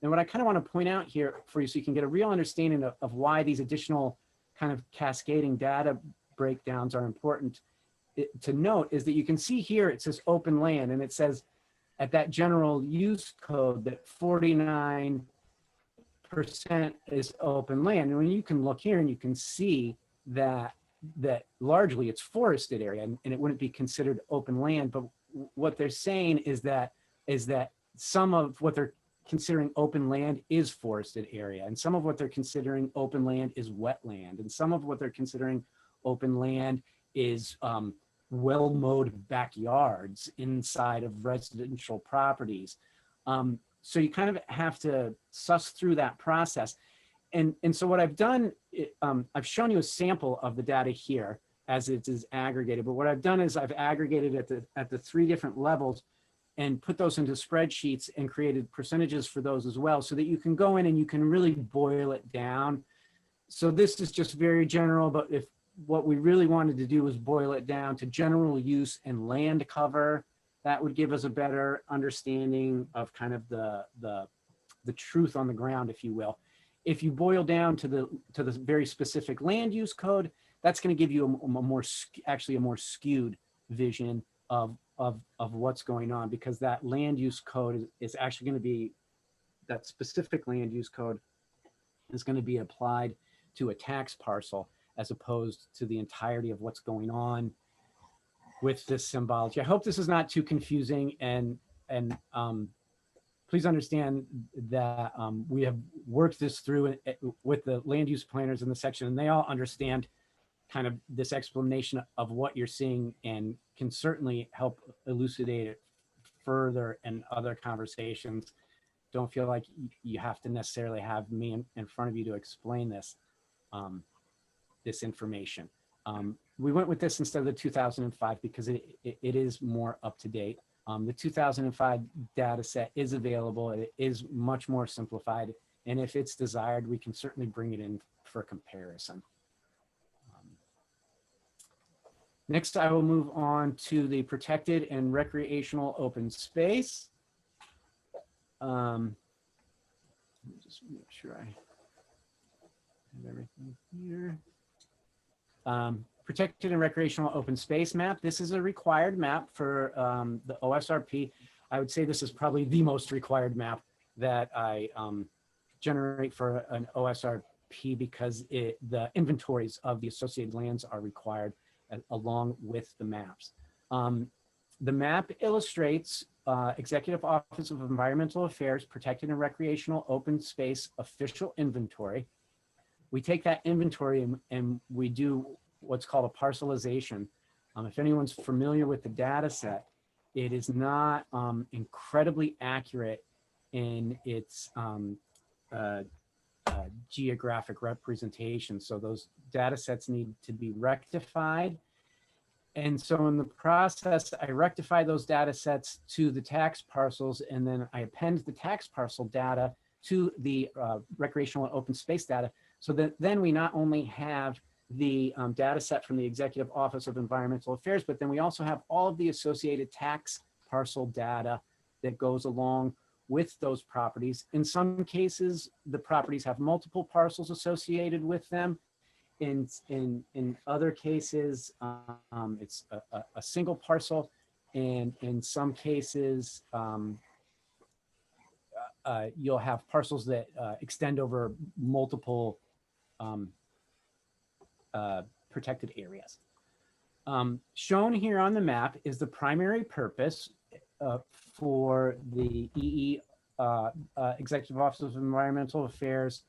[SPEAKER 10] what I kind of want to point out here for you so you can get a real understanding of why these additional kind of cascading data breakdowns are important to note is that you can see here it says open land, and it says at that general use code that 49% is open land. And when you can look here and you can see that largely it's forested area and it wouldn't be considered open land. But what they're saying is that some of what they're considering open land is forested area, and some of what they're considering open land is wetland, and some of what they're considering open land is well-mowed backyards inside of residential properties. So you kind of have to suss through that process. And so what I've done, I've shown you a sample of the data here as it is aggregated, but what I've done is I've aggregated at the 3 different levels and put those into spreadsheets and created percentages for those as well, so that you can go in and you can really boil it down. So this is just very general, but if what we really wanted to do was boil it down to general use and land cover, that would give us a better understanding of kind of the truth on the ground, if you will. If you boil down to the very specific land use code, that's going to give you a more skewed vision of what's going on, because that land use code is actually going to be, that specific land use code is going to be applied to a tax parcel as opposed to the entirety of what's going on with this symbology. I hope this is not too confusing, and please understand that we have worked this through with the land use planners in the section, and they all understand kind of this explanation of what you're seeing and can certainly help elucidate it further in other conversations. Don't feel like you have to necessarily have me in front of you to explain this, this information. We went with this instead of the 2005 because it is more up to date. The 2005 data set is available. It is much more simplified. And if it's desired, we can certainly bring it in for comparison. Next, I will move on to the protected and recreational open space. Let me just make sure I have everything here. Protected and recreational open space map. This is a required map for the OSRP. I would say this is probably the most required map that I generate for an OSRP because the inventories of the associated lands are required along with the maps. The map illustrates Executive Office of Environmental Affairs Protected and Recreational Open Space official inventory. We take that inventory and we do what's called a parcelization. If anyone's familiar with the data set, it is not incredibly accurate in its geographic representation. So those data sets need to be rectified. And so in the process, I rectify those data sets to the tax parcels, and then I append the tax parcel data to the recreational and open space data, so that then we not only have the data set from the Executive Office of Environmental Affairs, but then we also have all of the associated tax parcel data that goes along with those properties. In some cases, the properties have multiple parcels associated with them. In other cases, it's a single parcel, and in some cases, you'll have parcels that extend over multiple protected areas. Shown here on the map is the primary purpose for the EE, Executive Office of Environmental Affairs,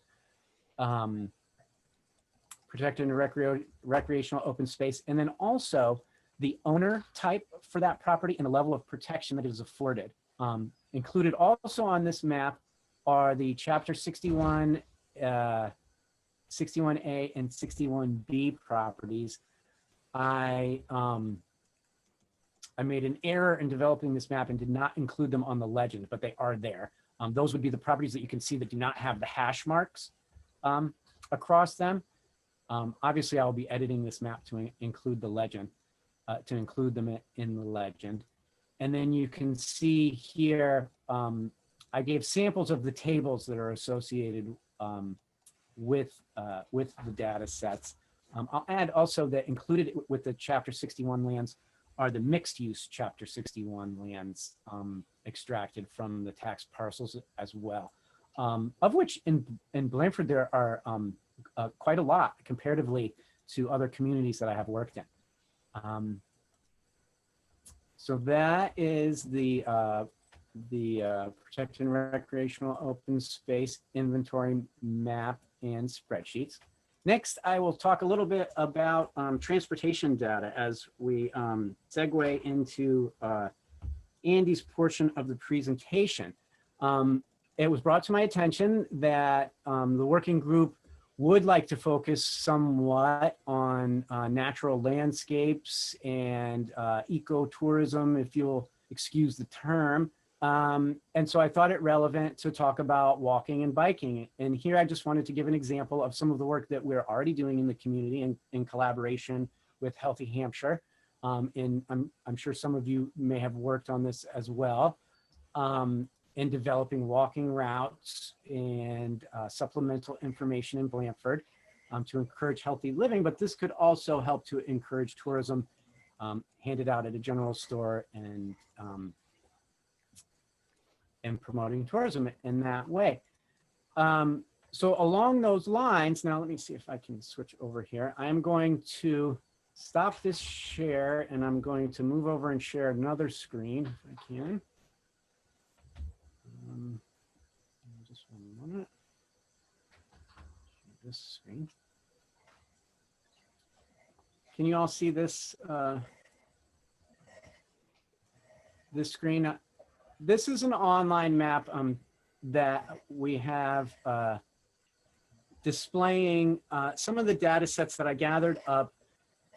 [SPEAKER 10] Protected and Recreational Open Space, and then also the owner type for that property and the level of protection that is afforded. Included also on this map are the Chapter 61, 61A and 61B properties. I made an error in developing this map and did not include them on the legend, but they are there. Those would be the properties that you can see that do not have the hash marks across them. Obviously, I'll be editing this map to include the legend, to include them in the legend. And then you can see here, I gave samples of the tables that are associated with the data sets. I'll add also that included with the Chapter 61 lands are the mixed use Chapter 61 lands extracted from the tax parcels as well, of which in Blandford there are quite a lot comparatively to other communities that I have worked in. So that is the protected and recreational open space inventory map and spreadsheets. Next, I will talk a little bit about transportation data as we segue into Andy's portion of the presentation. It was brought to my attention that the working group would like to focus somewhat on natural landscapes and ecotourism, if you'll excuse the term. And so I thought it relevant to talk about walking and biking. And here I just wanted to give an example of some of the work that we're already doing in the community in collaboration with Healthy Hampshire. And I'm sure some of you may have worked on this as well, in developing walking routes and supplemental information in Blandford to encourage healthy living. But this could also help to encourage tourism, handed out at a general store and promoting tourism in that way. So along those lines, now let me see if I can switch over here. I'm going to stop this share and I'm going to move over and share another screen if I can. Just 1 minute. Share this screen. Can you all see this this screen? This is an online map that we have displaying some of the data sets that I gathered up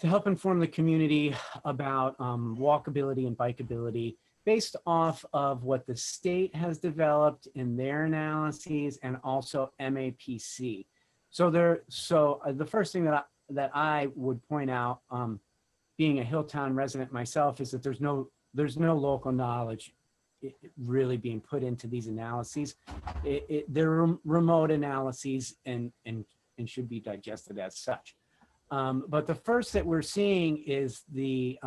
[SPEAKER 10] to help inform the community about walkability and bikeability based off of what the state has developed in their analyses and also MAPC. So the first thing that I would point out, being a Hilltown resident myself, is that there's no local knowledge really being put into these analyses. They're remote analyses and should be digested as such. But the first that we're seeing is the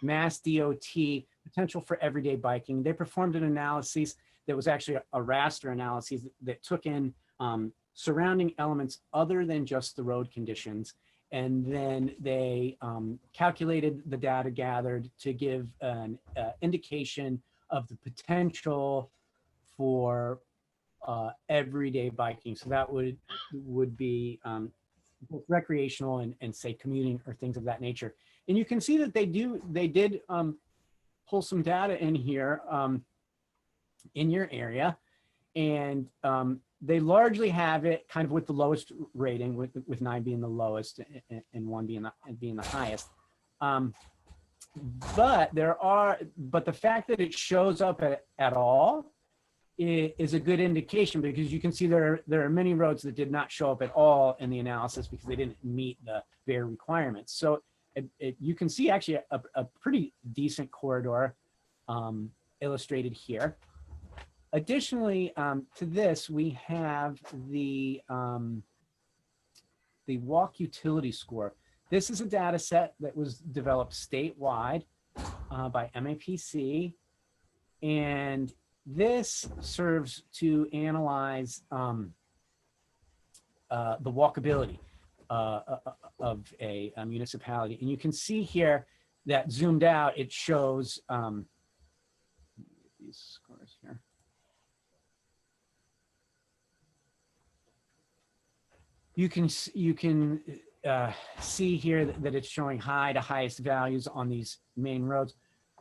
[SPEAKER 10] MassDOT potential for everyday biking. They performed an analysis that was actually a raster analysis that took in surrounding elements other than just the road conditions. And then they calculated the data gathered to give an indication of the potential for everyday biking. So that would be both recreational and say commuting or things of that nature. And you can see that they did pull some data in here in your area, and they largely have it kind of with the lowest rating, with 9 being the lowest and 1 being the highest. But the fact that it shows up at all is a good indication, because you can see there are many roads that did not show up at all in the analysis because they didn't meet the bare requirements. So you can see actually a pretty decent corridor illustrated here. Additionally, to this, we have the walk utility score. This is a data set that was developed statewide by MAPC, and this serves to analyze the walkability of a municipality. And you can see here that zoomed out, it shows these scores here. You can see here that it's showing high to highest values on these main roads.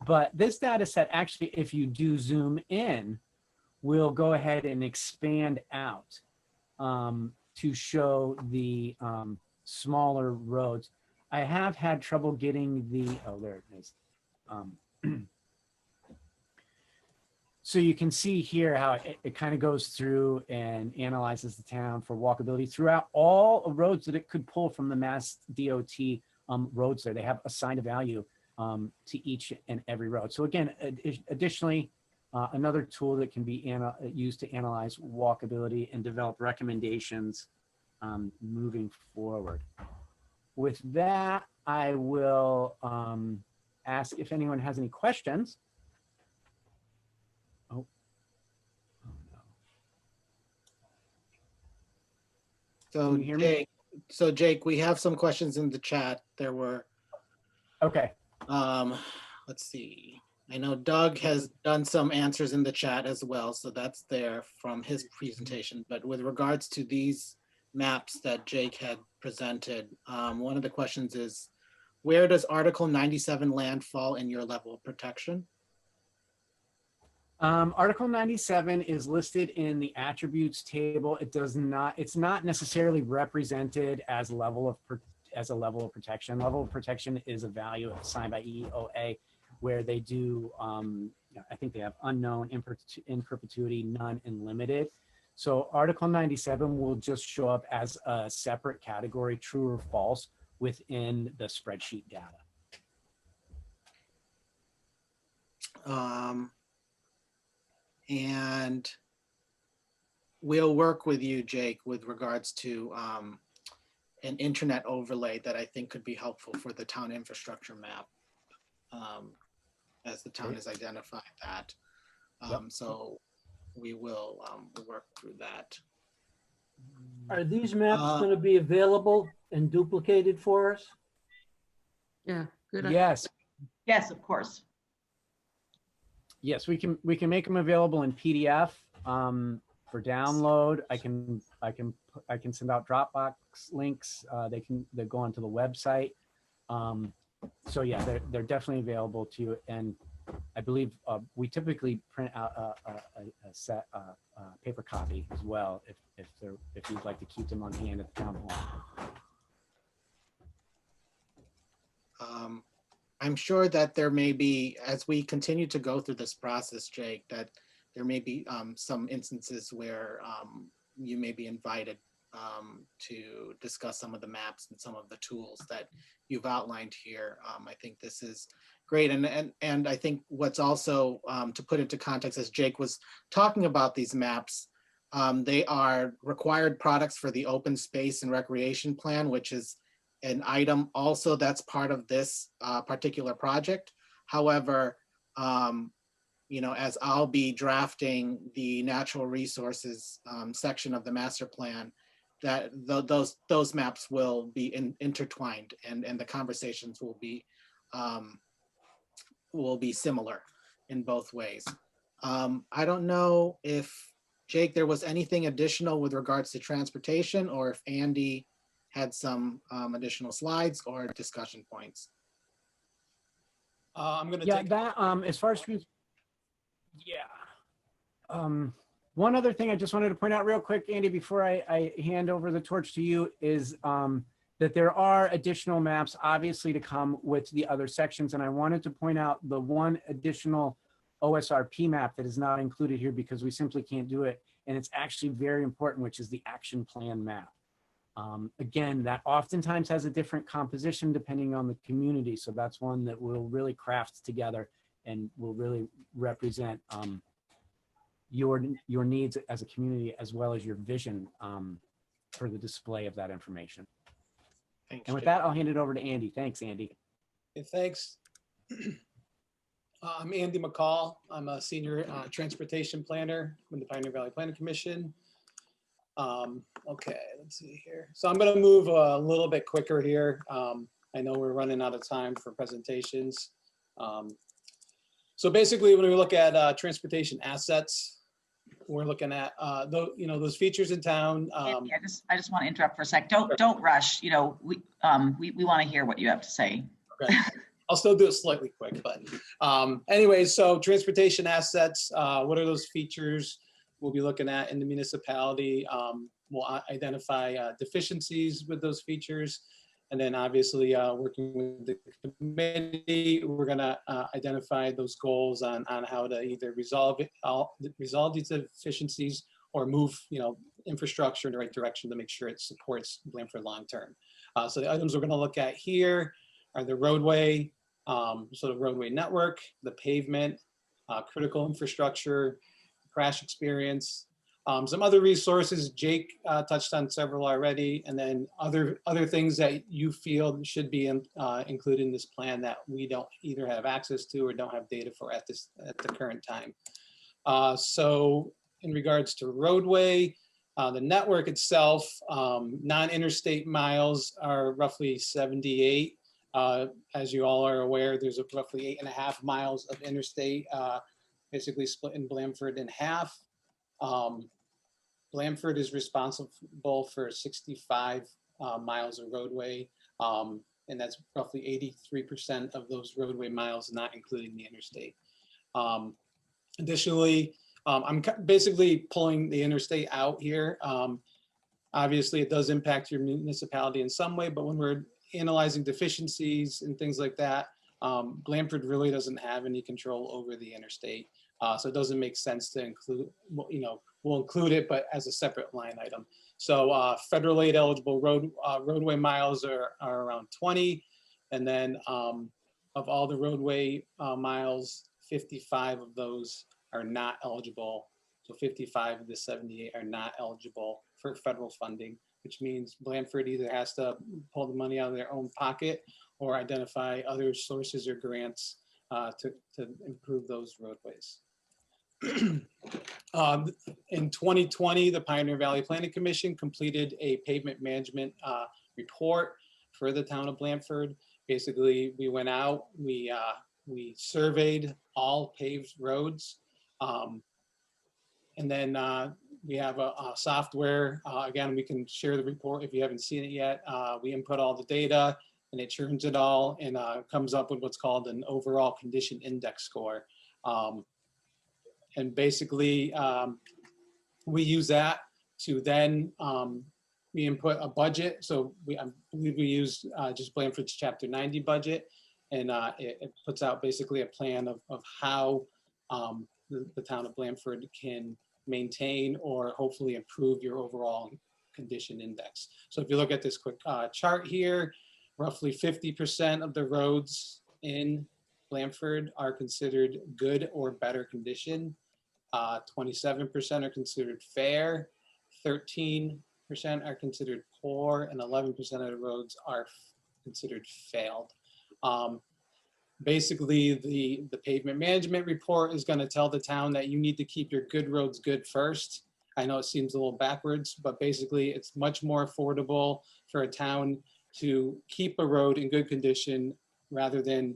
[SPEAKER 10] But this data set, actually, if you do zoom in, will go ahead and expand out to show the smaller roads. I have had trouble getting the, oh, there it is. So you can see here how it kind of goes through and analyzes the town for walkability throughout all roads that it could pull from the MassDOT roads there. They have assigned a value to each and every road. So again, additionally, another tool that can be used to analyze walkability and develop recommendations moving forward. With that, I will ask if anyone has any questions. Oh no.
[SPEAKER 1] So
[SPEAKER 10] Can you hear me?
[SPEAKER 1] Jake, so Jake, we have some questions in the chat. There were,
[SPEAKER 10] Okay.
[SPEAKER 1] let's see. I know Doug has done some answers in the chat as well, so that's there from his presentation. But with regards to these maps that Jake had presented, one of the questions is, where does Article 97 land fall in your level of protection?
[SPEAKER 10] Article 97 is listed in the attributes table. It's not necessarily represented as a level of protection. Level of protection is a value assigned by EOA, where they do, I think they have unknown, in perpetuity, none, and limited. So Article 97 will just show up as a separate category, true or false, within the spreadsheet data.
[SPEAKER 1] And we'll work with you, Jake, with regards to an internet overlay that I think could be helpful for the town infrastructure map, as the town has identified that. So we will work through that.
[SPEAKER 11] Are these maps going to be available and duplicated for us?
[SPEAKER 12] Yeah, good.
[SPEAKER 10] Yes.
[SPEAKER 4] Yes, of course.
[SPEAKER 10] Yes, we can make them available in PDF for download. I can send out Dropbox links. They go onto the website. So yeah, they're definitely available to you. And I believe we typically print out a set paper copy as well if you'd like to keep them on hand at the town hall.
[SPEAKER 1] I'm sure that there may be, as we continue to go through this process, Jake, that there may be some instances where you may be invited to discuss some of the maps and some of the tools that you've outlined here. I think this is great. And I think what's also, to put into context, as Jake was talking about these maps, they are required products for the open space and recreation plan, which is an item also that's part of this particular project. However, as I'll be drafting the natural resources section of the master plan, that those maps will be intertwined, and the conversations will be similar in both ways. I don't know if, Jake, there was anything additional with regards to transportation, or if Andy had some additional slides or discussion points.
[SPEAKER 13] I'm going to
[SPEAKER 10] take
[SPEAKER 13] that
[SPEAKER 10] as far as one other thing I just wanted to point out real quick, Andy, before I hand over the torch to you, is that there are additional maps obviously to come with the other sections. And I wanted to point out the one additional OSRP map that is not included here because we simply can't do it. And it's actually very important, which is the action plan map. Again, that oftentimes has a different composition depending on the community. So that's one that we'll really craft together and will really represent your needs as a community, as well as your vision for the display of that information.
[SPEAKER 1] Thanks,
[SPEAKER 10] and with
[SPEAKER 1] Jake.
[SPEAKER 10] that, I'll hand it over to Andy. Thanks, Andy.
[SPEAKER 13] Okay, thanks. I'm Andy McCall. I'm a senior transportation planner with the Pioneer Valley Planning Commission. Okay, let's see here. So I'm going to move a little bit quicker here. I know we're running out of time for presentations. So basically, when we look at transportation assets, we're looking at those features in town.
[SPEAKER 4] Andy, I just want to interrupt for a sec. Don't rush. We want to hear what you have to say.
[SPEAKER 13] Okay. I'll still do it slightly quick, but anyways, so transportation assets, what are those features we'll be looking at in the municipality? We'll identify deficiencies with those features. And then obviously working with the committee, we're gonna identify those goals on how to either resolve these deficiencies or move infrastructure in the right direction to make sure it supports Blandford long-term. So the items we're gonna look at here are the roadway, so the roadway network, the pavement, critical infrastructure, crash experience, some other resources. Jake touched on several already, and then other things that you feel should be included in this plan that we don't either have access to or don't have data for at the current time. So in regards to roadway, The network itself, non-interstate miles are roughly 78. As you all are aware, there's roughly 8.5 miles of interstate, basically split in Blandford in half. Blandford is responsible for 65 miles of roadway, and that's roughly 83% of those roadway miles, not including the interstate. Additionally, I'm basically pulling the interstate out here. Obviously, it does impact your municipality in some way, but when we're analyzing deficiencies and things like that, Blandford really doesn't have any control over the interstate. So it doesn't make sense to include, we'll include it, but as a separate line item. So federal aid eligible roadway miles are around 20. And then of all the roadway miles, 55 of those are not eligible. So 55 of the 78 are not eligible for federal funding, which means Blandford either has to pull the money out of their own pocket or identify other sources or grants to improve those roadways. In 2020, the Pioneer Valley Planning Commission completed a pavement management report for the town of Blandford. Basically, we went out, we surveyed all paved roads. And then we have a software. Again, we can share the report if you haven't seen it yet. We input all the data and it churns it all and comes up with what's called an overall condition index score. And basically, we use that to then we input a budget. So I believe we used just Blandford's Chapter 90 budget, and it puts out basically a plan of how the town of Blandford can maintain or hopefully improve your overall condition index. So if you look at this quick chart here, roughly 50% of the roads in Blandford are considered good or better condition. 27% are considered fair, 13% are considered poor, and 11% of the roads are considered failed. Basically, the pavement management report is going to tell the town that you need to keep your good roads good first. I know it seems a little backwards, but basically it's much more affordable for a town to keep a road in good condition rather than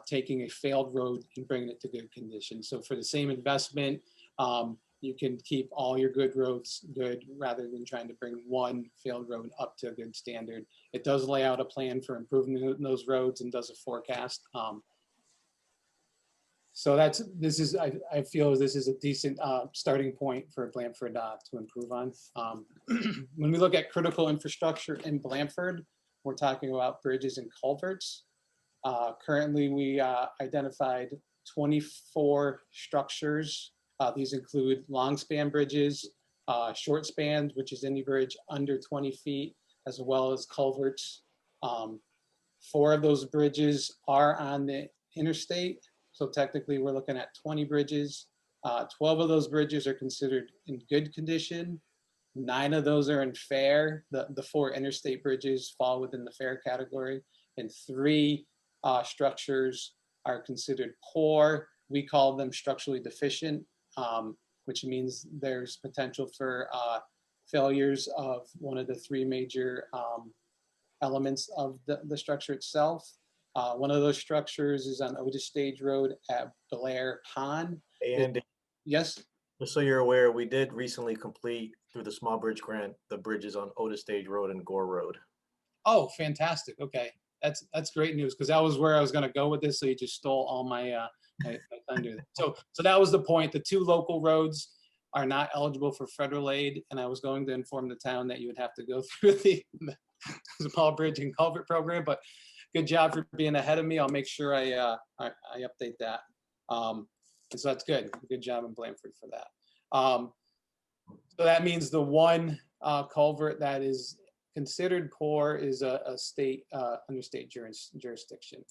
[SPEAKER 13] taking a failed road and bringing it to good condition. So for the same investment, you can keep all your good roads good rather than trying to bring one failed road up to a good standard. It does lay out a plan for improving those roads and does a forecast. So I feel this is a decent starting point for Blandford to improve on. When we look at critical infrastructure in Blandford, we're talking about bridges and culverts. Currently, we identified 24 structures. These include long span bridges, short spans, which is any bridge under 20 feet, as well as culverts. 4 of those bridges are on the interstate. So technically, we're looking at 20 bridges. 12 of those bridges are considered in good condition. 9 of those are in fair. The 4 interstate bridges fall within the fair category, and 3 structures are considered poor. We call them structurally deficient, which means there's potential for failures of one of the 3 major elements of the structure itself. One of those structures is on Otis Stage Road at Blair Pond.
[SPEAKER 8] And
[SPEAKER 13] yes?
[SPEAKER 8] Just so you're aware, we did recently complete through the small bridge grant, the bridges on Otis Stage Road and Gore Road.
[SPEAKER 13] Oh, fantastic. Okay. That's great news, because that was where I was going to go with this. So you just stole all my thunder. So that was the point. The 2 local roads are not eligible for federal aid. And I was going to inform the town that you would have to go through the small bridge and culvert program, but good job for being ahead of me. I'll make sure I update that. So that's good. Good job in Blandford for that. So that means the 1 culvert that is considered poor is a state under state jurisdiction.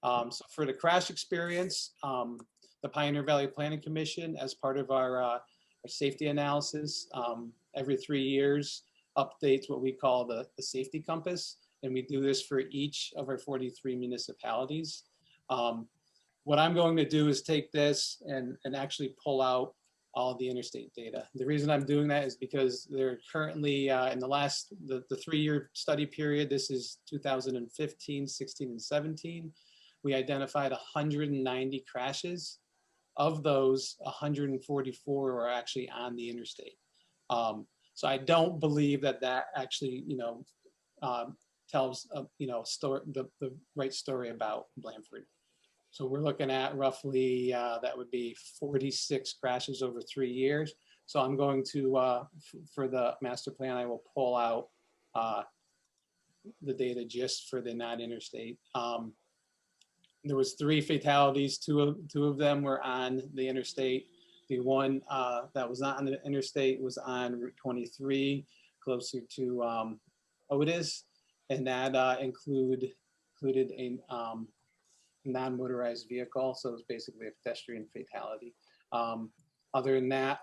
[SPEAKER 13] So for the crash experience, the Pioneer Valley Planning Commission, as part of our safety analysis, every 3 years updates what we call the safety compass, and we do this for each of our 43 municipalities. What I'm going to do is take this and actually pull out all of the interstate data. The reason I'm doing that is because they're currently in the 3-year study period, this is 2015, 16, and 17, we identified 190 crashes. Of those, 144 were actually on the interstate. So I don't believe that actually, tells, the right story about Blandford. So we're looking at roughly, that would be 46 crashes over 3 years. So I'm going to, for the master plan, I will pull out the data just for the non-interstate. There was 3 fatalities, two of them were on the interstate. The one that was not on the interstate was on Route 23, closer to Otis, and that included a non-motorized vehicle, so it was basically a pedestrian fatality. Other than that,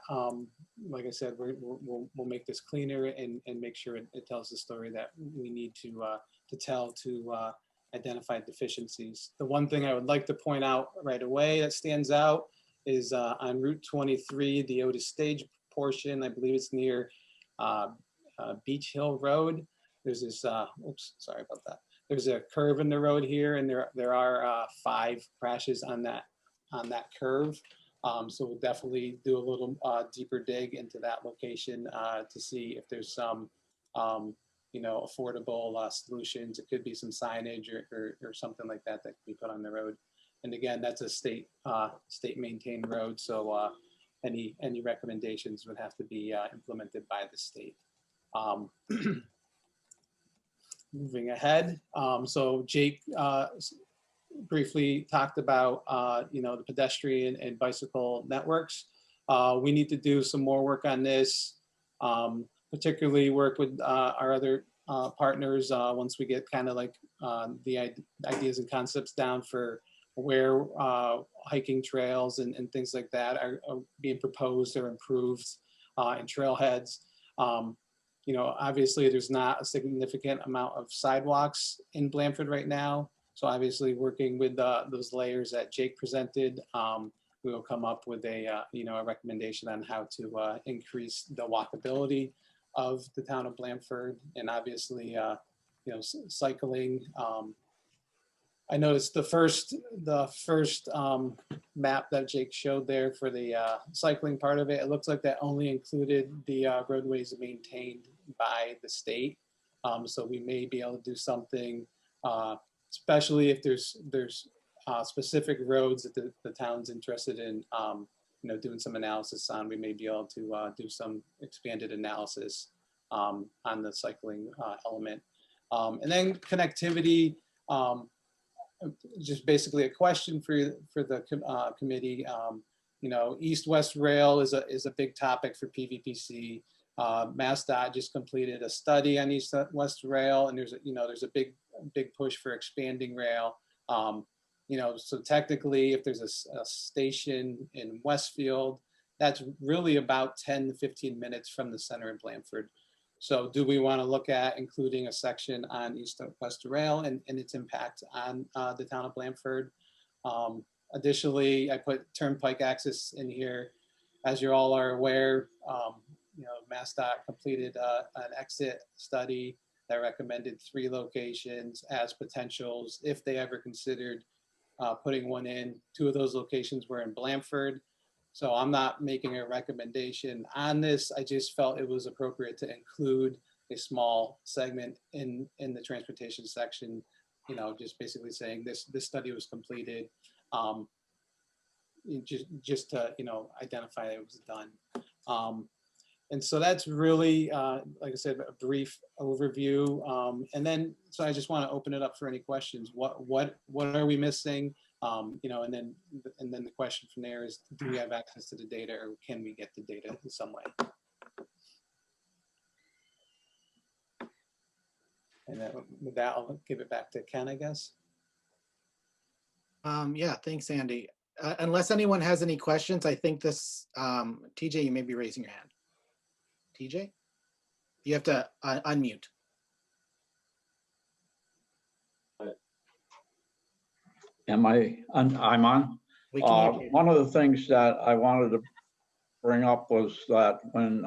[SPEAKER 13] like I said, we'll make this cleaner and make sure it tells the story that we need to tell to identify deficiencies. The one thing I would like to point out right away that stands out is on Route 23, the Otis Stage portion. I believe it's near Beach Hill Road. There's this, oops, sorry about that. There's a curve in the road here, and there are 5 crashes on that curve. So we'll definitely do a little deeper dig into that location to see if there's some, affordable solutions. It could be some signage or something like that that could be put on the road. And again, that's a state maintained road, so any recommendations would have to be implemented by the state. Moving ahead, so Jake briefly talked about the pedestrian and bicycle networks. We need to do some more work on this, particularly work with our other partners once we get kind of like the ideas and concepts down for where hiking trails and things like that are being proposed or improved and trailheads. Obviously there's not a significant amount of sidewalks in Blandford right now. So obviously working with those layers that Jake presented, we will come up with a recommendation on how to increase the walkability of the town of Blandford, and obviously, cycling. I noticed the first map that Jake showed there for the cycling part of it. It looks like that only included the roadways maintained by the state. So we may be able to do something, especially if there's specific roads that the town's interested in, doing some analysis on. We may be able to do some expanded analysis on the cycling element, and then connectivity. Just basically a question for the committee. East-West rail is a big topic for PVPC. MassDOT just completed a study on East-West rail, and there's a big push for expanding rail. So technically, if there's a station in Westfield, that's really about 10 to 15 minutes from the center of Blandford. So do we want to look at including a section on East-West rail and its impact on the town of Blandford? Additionally, I put turnpike access in here. As you all are aware, MassDOT completed an exit study that recommended 3 locations as potentials if they ever considered putting one in. 2 of those locations were in Blandford. So I'm not making a recommendation on this. I just felt it was appropriate to include a small segment in the transportation section, just basically saying this study was completed, just to, identify that it was done. And so that's really, like I said, a brief overview. And then, so I just want to open it up for any questions. What are we missing? And then the question from there is, do we have access to the data, or can we get the data in some way? And then with that, I'll give it back to Ken, I guess.
[SPEAKER 1] Yeah, thanks, Andy. Unless anyone has any questions, I think this, TJ, you may be raising your hand. TJ, you have to unmute.
[SPEAKER 5] I'm on.
[SPEAKER 1] We can hear you.
[SPEAKER 5] One of the things that I wanted to bring up was that when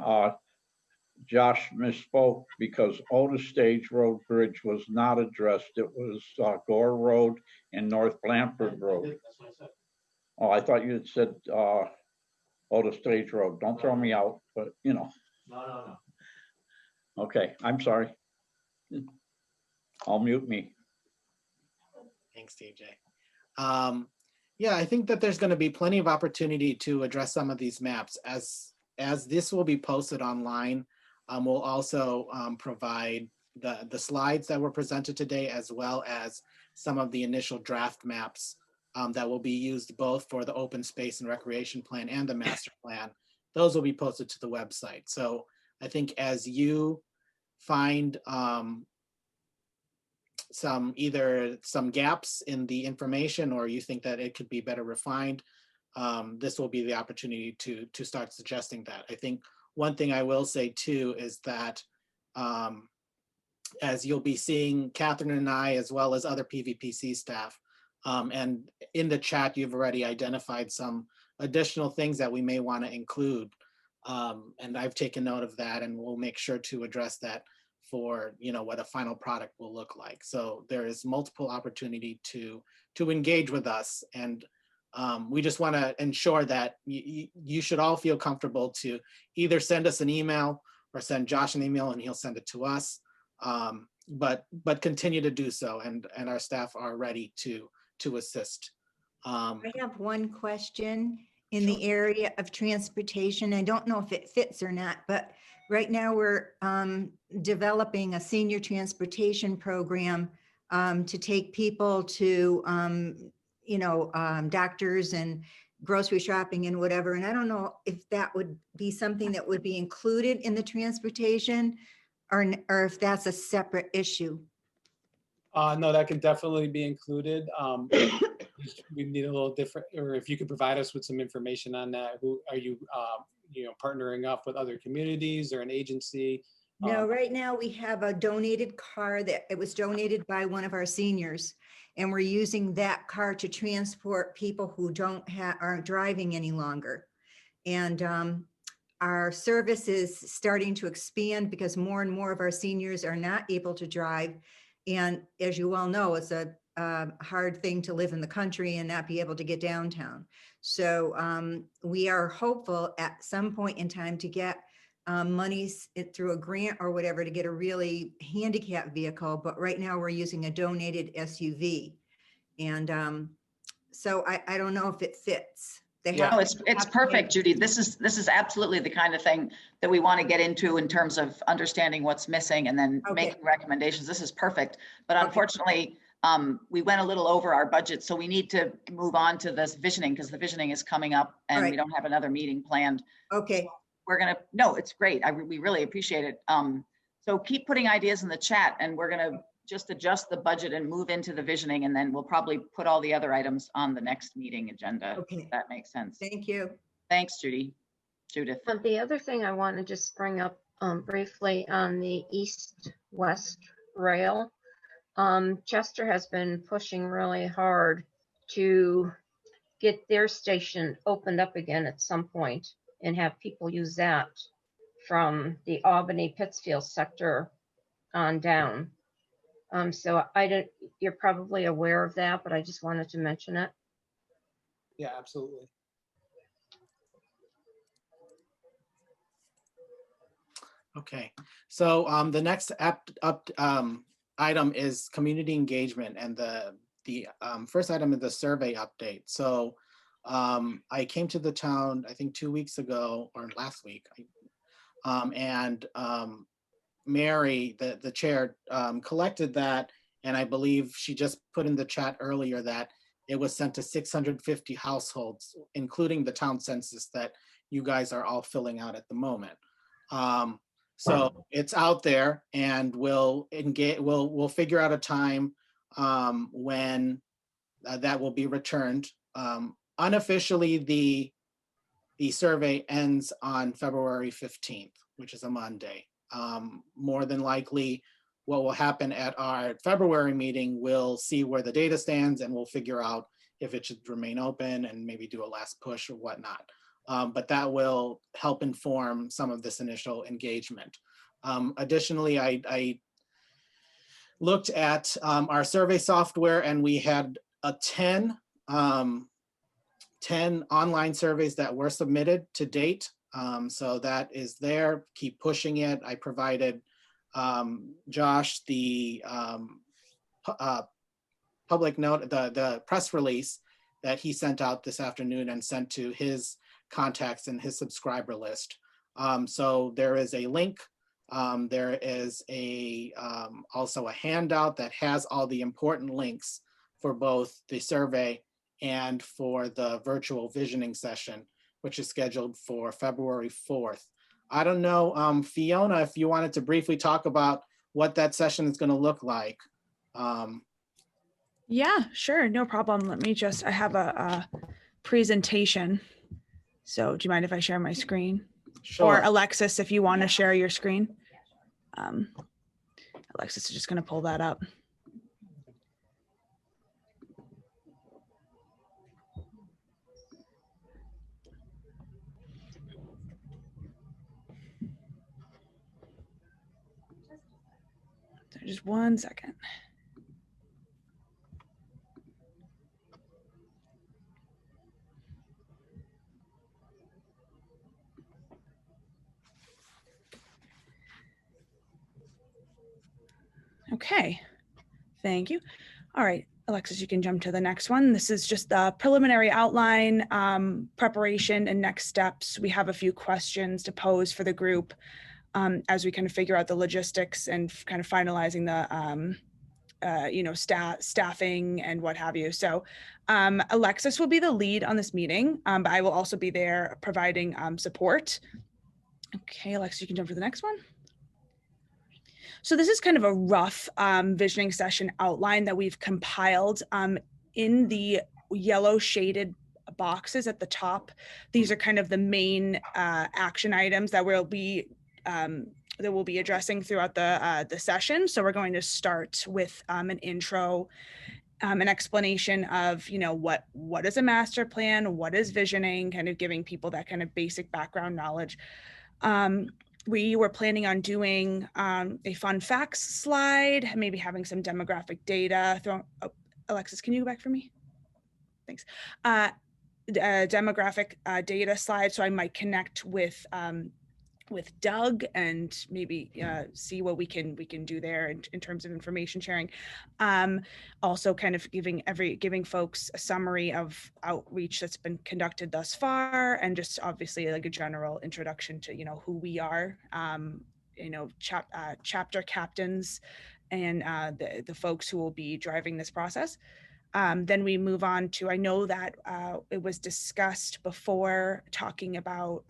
[SPEAKER 5] Josh misspoke, because Otis Stage Road Bridge was not addressed. It was Gore Road and North Blandford Road. Oh, I thought you had said Otis Stage Road. Don't throw me out, but you know.
[SPEAKER 2] No.
[SPEAKER 5] Okay, I'm sorry. I'll mute me.
[SPEAKER 1] Thanks, TJ. Yeah, I think that there's going to be plenty of opportunity to address some of these maps as this will be posted online. We'll also provide the slides that were presented today, as well as some of the initial draft maps that will be used both for the open space and recreation plan and the master plan. Those will be posted to the website. So I think as you find either some gaps in the information, or you think that it could be better refined, this will be the opportunity to start suggesting that. I think one thing I will say too is that as you'll be seeing Catherine and I, as well as other PVPC staff, and in the chat, you've already identified some additional things that we may want to include. And I've taken note of that, and we'll make sure to address that for what a final product will look like. So there is multiple opportunity to engage with us, and we just want to ensure that you should all feel comfortable to either send us an email or send Josh an email and he'll send it to us. But continue to do so, and our staff are ready to assist.
[SPEAKER 14] I have one question in the area of transportation. I don't know if it fits or not, but right now we're developing a senior transportation program to take people to, doctors and grocery shopping and whatever. And I don't know if that would be something that would be included in the transportation or if that's a separate issue.
[SPEAKER 13] No, that can definitely be included. We need a little different, or if you could provide us with some information on that. Who are you, partnering up with other communities or an agency?
[SPEAKER 14] No, right now we have a donated car that it was donated by one of our seniors, and we're using that car to transport people who aren't driving any longer. And our service is starting to expand because more and more of our seniors are not able to drive. And as you all know, it's a hard thing to live in the country and not be able to get downtown. So we are hopeful at some point in time to get monies through a grant or whatever to get a really handicapped vehicle. But right now we're using a donated SUV. And so I don't know if it fits.
[SPEAKER 4] No, it's perfect, Judy. This is absolutely the kind of thing that we want to get into in terms of understanding what's missing and then making recommendations. This is perfect. But unfortunately, we went a little over our budget, so we need to move on to this visioning because the visioning is coming up and we don't have another meeting planned.
[SPEAKER 14] Okay.
[SPEAKER 4] We're no, it's great. We really appreciate it. So keep putting ideas in the chat, and we're gonna just adjust the budget and move into the visioning, and then we'll probably put all the other items on the next meeting agenda.
[SPEAKER 14] Okay.
[SPEAKER 4] If that makes sense.
[SPEAKER 14] Thank you.
[SPEAKER 4] Thanks, Judy. Judith.
[SPEAKER 15] The other thing I want to just bring up briefly on the east-west rail, Chester has been pushing really hard to get their station opened up again at some point and have people use that from the Albany Pittsfield sector on down. So you're probably aware of that, but I just wanted to mention it.
[SPEAKER 13] Yeah, absolutely.
[SPEAKER 1] Okay, so the next item is community engagement, and the first item is the survey update. So I came to the town, I think 2 weeks ago or last week, and Mary, the chair, collected that, and I believe she just put in the chat earlier that it was sent to 650 households, including the town census that you guys are all filling out at the moment. So it's out there, and we'll figure out a time when that will be returned. Unofficially, the survey ends on February 15th, which is a Monday. More than likely, what will happen at our February meeting, we'll see where the data stands, and we'll figure out if it should remain open and maybe do a last push or whatnot. but that will help inform some of this initial engagement. Additionally, I looked at our survey software, and we had 10 online surveys that were submitted to date. So that is there. Keep pushing it. I provided Josh the public note, the press release that he sent out this afternoon and sent to his contacts and his subscriber list. So there is a link. There is also a handout that has all the important links for both the survey and for the virtual visioning session, which is scheduled for February 4th. I don't know, Fiona, if you wanted to briefly talk about what that session is going to look like.
[SPEAKER 16] Yeah, sure, no problem. Let me just, I have a presentation. So do you mind if I share my screen?
[SPEAKER 1] Sure.
[SPEAKER 16] Or Alexis, if you want to share your screen. Alexis is just going to pull that up. So just 1 second. Okay, thank you. All right, Alexis, you can jump to the next one. This is just the preliminary outline, preparation and next steps. We have a few questions to pose for the group as we kind of figure out the logistics and kind of finalizing the staffing and what have you. So Alexis will be the lead on this meeting, but I will also be there providing support. Okay, Alexis, you can jump to the next one. So this is kind of a rough visioning session outline that we've compiled in the yellow shaded boxes at the top. These are kind of the main action items that we'll be addressing throughout the session. So we're going to start with an intro, an explanation of, what is a master plan, what is visioning, kind of giving people that kind of basic background knowledge. We were planning on doing a fun facts slide, maybe having some demographic data. Alexis, can you go back for me? Thanks. Demographic data slide, so I might connect with Doug and maybe see what we can do there in terms of information sharing. Also kind of giving folks a summary of outreach that's been conducted thus far, and just obviously like a general introduction to who we are, chapter captains and the folks who will be driving this process. Then we move on to, I know that it was discussed before, talking about,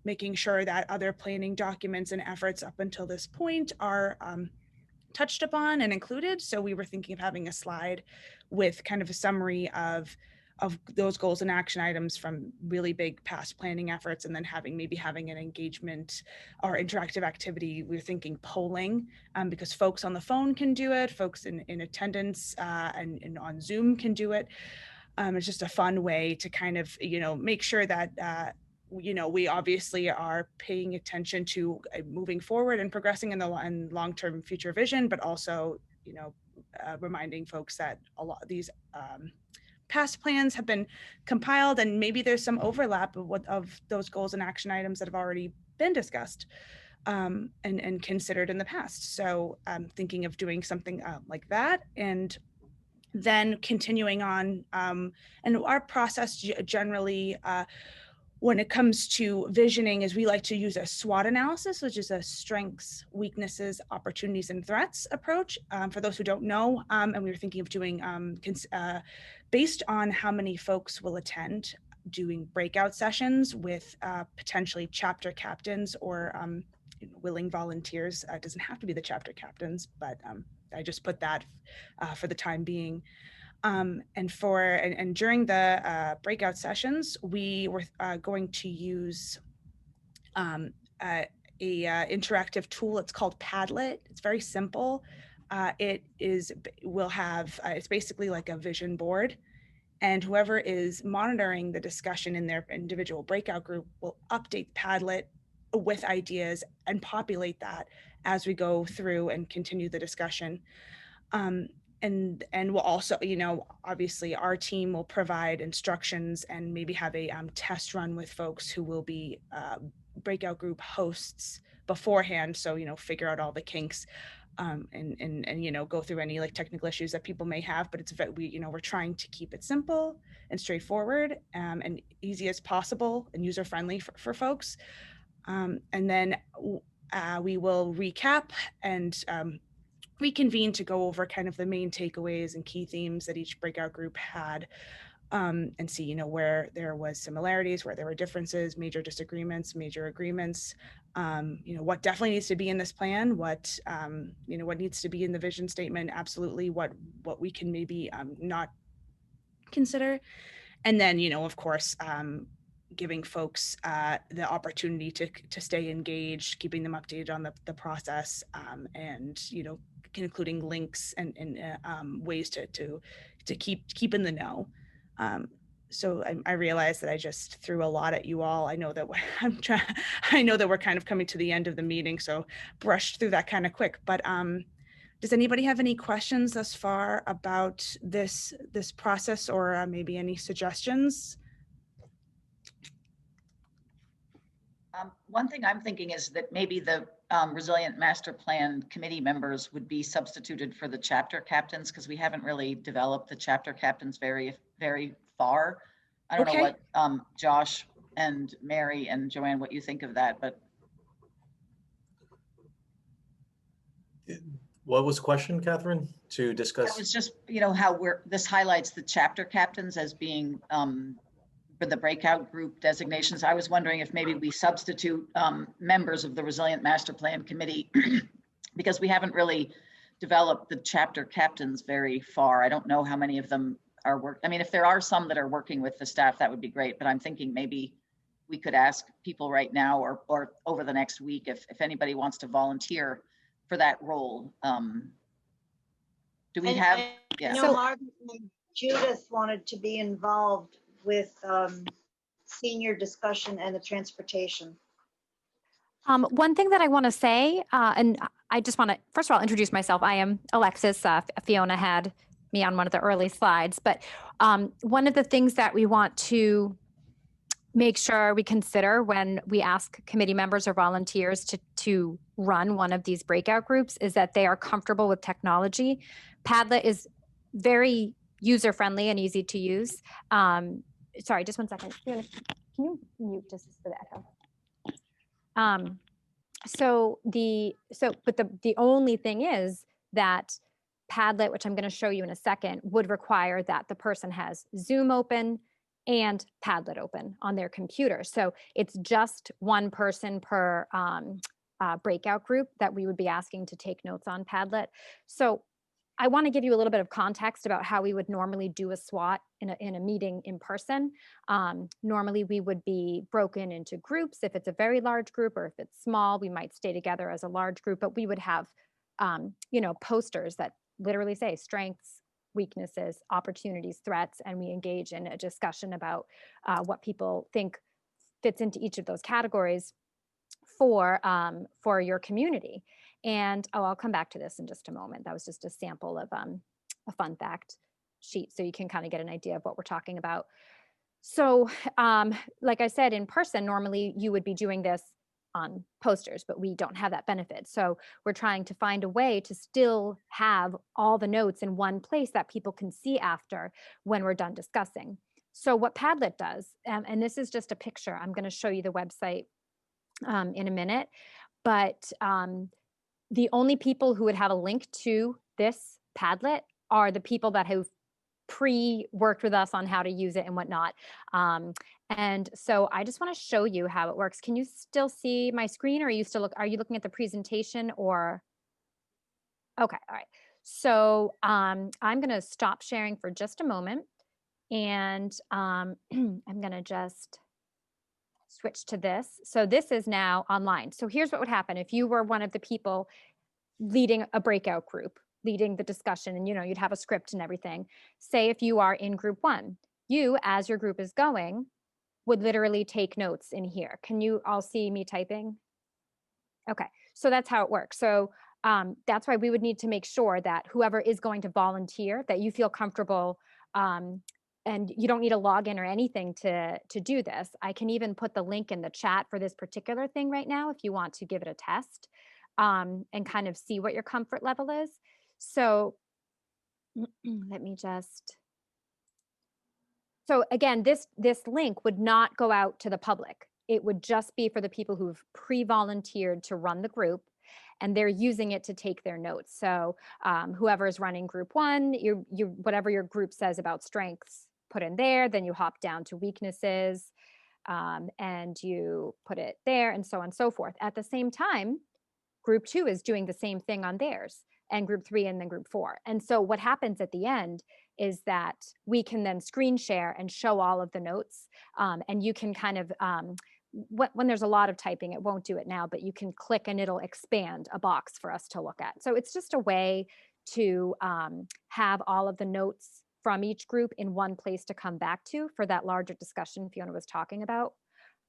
[SPEAKER 16] making sure that other planning documents and efforts up until this point are touched upon and included. So we were thinking of having a slide with kind of a summary of those goals and action items from really big past planning efforts, and then having an engagement or interactive activity. We're thinking polling, because folks on the phone can do it, folks in attendance and on Zoom can do it. It's just a fun way to kind of, make sure that we obviously are paying attention to moving forward and progressing in the long-term future vision, but also, reminding folks that a lot of these past plans have been compiled, and maybe there's some overlap of those goals and action items that have already been discussed and considered in the past. So I'm thinking of doing something like that, and then continuing on. And our process generally, when it comes to visioning, is we like to use a SWOT analysis, which is a strengths, weaknesses, opportunities, and threats approach. For those who don't know, and we were thinking of doing, based on how many folks will attend, doing breakout sessions with potentially chapter captains or willing volunteers. It doesn't have to be the chapter captains, but I just put that for the time being. And during the breakout sessions, we were going to use a interactive tool. It's called Padlet. It's very simple. It's basically like a vision board, And whoever is monitoring the discussion in their individual breakout group will update Padlet with ideas and populate that as we go through and continue the discussion. And we'll also, obviously our team will provide instructions and maybe have a test run with folks who will be breakout group hosts beforehand. So, figure out all the kinks and go through any like technical issues that people may have, but we're trying to keep it simple and straightforward and easy as possible and user friendly for folks. And then we will recap and reconvene to go over kind of the main takeaways and key themes that each breakout group had, and see, where there was similarities, where there were differences, major disagreements, major agreements, what definitely needs to be in this plan, what needs to be in the vision statement, absolutely, what we can maybe not consider. And then, of course, giving folks the opportunity to stay engaged, keeping them updated on the process, and including links and ways to keep in the know. So I realize that I just threw a lot at you all. I know that I know that we're kind of coming to the end of the meeting, so brushed through that kind of quick. But does anybody have any questions thus far about this process, or maybe any suggestions?
[SPEAKER 4] One thing I'm thinking is that maybe the Resilient Master Plan committee members would be substituted for the chapter captains, because we haven't really developed the chapter captains very, very far. I don't know what Josh and Mary and Joanne, what you think of that, but.
[SPEAKER 8] What was the question, Catherine, to discuss?
[SPEAKER 4] It was just, how this highlights the chapter captains as being for the breakout group designations. I was wondering if maybe we substitute members of the Resilient Master Plan Committee because we haven't really developed the chapter captains very far. I don't know how many of them are I mean, if there are some that are working with the staff, that would be great, but I'm thinking maybe we could ask people right now or over the next week if anybody wants to volunteer for that role. Do we have?
[SPEAKER 3] I know Margaret and Judith wanted to be involved with senior discussion and the transportation.
[SPEAKER 17] One thing that I want to say, and I just want to, first of all, introduce myself. I am Alexis. Fiona had me on one of the early slides, but one of the things that we want to make sure we consider when we ask committee members or volunteers to run one of these breakout groups is that they are comfortable with technology. Padlet is very user-friendly and easy to use. Sorry, just one second. Can you mute just for the echo? But the only thing is that Padlet, which I'm going to show you in a second, would require that the person has Zoom open and Padlet open on their computer. So it's just one person per breakout group that we would be asking to take notes on Padlet. So I want to give you a little bit of context about how we would normally do a SWOT in a meeting in person. Normally we would be broken into groups. If it's a very large group or if it's small, we might stay together as a large group, but we would have posters that literally say strengths, weaknesses, opportunities, threats, and we engage in a discussion about what people think fits into each of those categories for your community. And I'll come back to this in just a moment. That was just a sample of a fun fact sheet, so you can kind of get an idea of what we're talking about. So like I said, in person, normally you would be doing this on posters, but we don't have that benefit. So we're trying to find a way to still have all the notes in one place that people can see after when we're done discussing. So what Padlet does, and this is just a picture, I'm going to show you the website in a minute, but the only people who would have a link to this Padlet are the people that have pre-worked with us on how to use it and whatnot. And so I just want to show you how it works. Can you still see my screen, or are you looking at the presentation, or? Okay, all right. So I'm going to stop sharing for just a moment, and I'm going to just switch to this. So this is now online. So here's what would happen if you were one of the people leading a breakout group, leading the discussion, and you'd have a script and everything. Say if you are in group one, you, as your group is going, would literally take notes in here. Can you all see me typing? Okay, so that's how it works. So that's why we would need to make sure that whoever is going to volunteer, that you feel comfortable, and you don't need a login or anything to do this. I can even put the link in the chat for this particular thing right now if you want to give it a test, and kind of see what your comfort level is. So let me just, so again, this link would not go out to the public. It would just be for the people who've pre-volunteered to run the group, and they're using it to take their notes. So whoever is running group one, you whatever your group says about strengths, put in there, then you hop down to weaknesses, and you put it there, and so on and so forth. At the same time, group two is doing the same thing on theirs, and group three, and then group four. And so what happens at the end is that we can then screen share and show all of the notes, and you can kind of, when there's a lot of typing, it won't do it now, but you can click and it'll expand a box for us to look at. So it's just a way to have all of the notes from each group in one place to come back to for that larger discussion Fiona was talking about.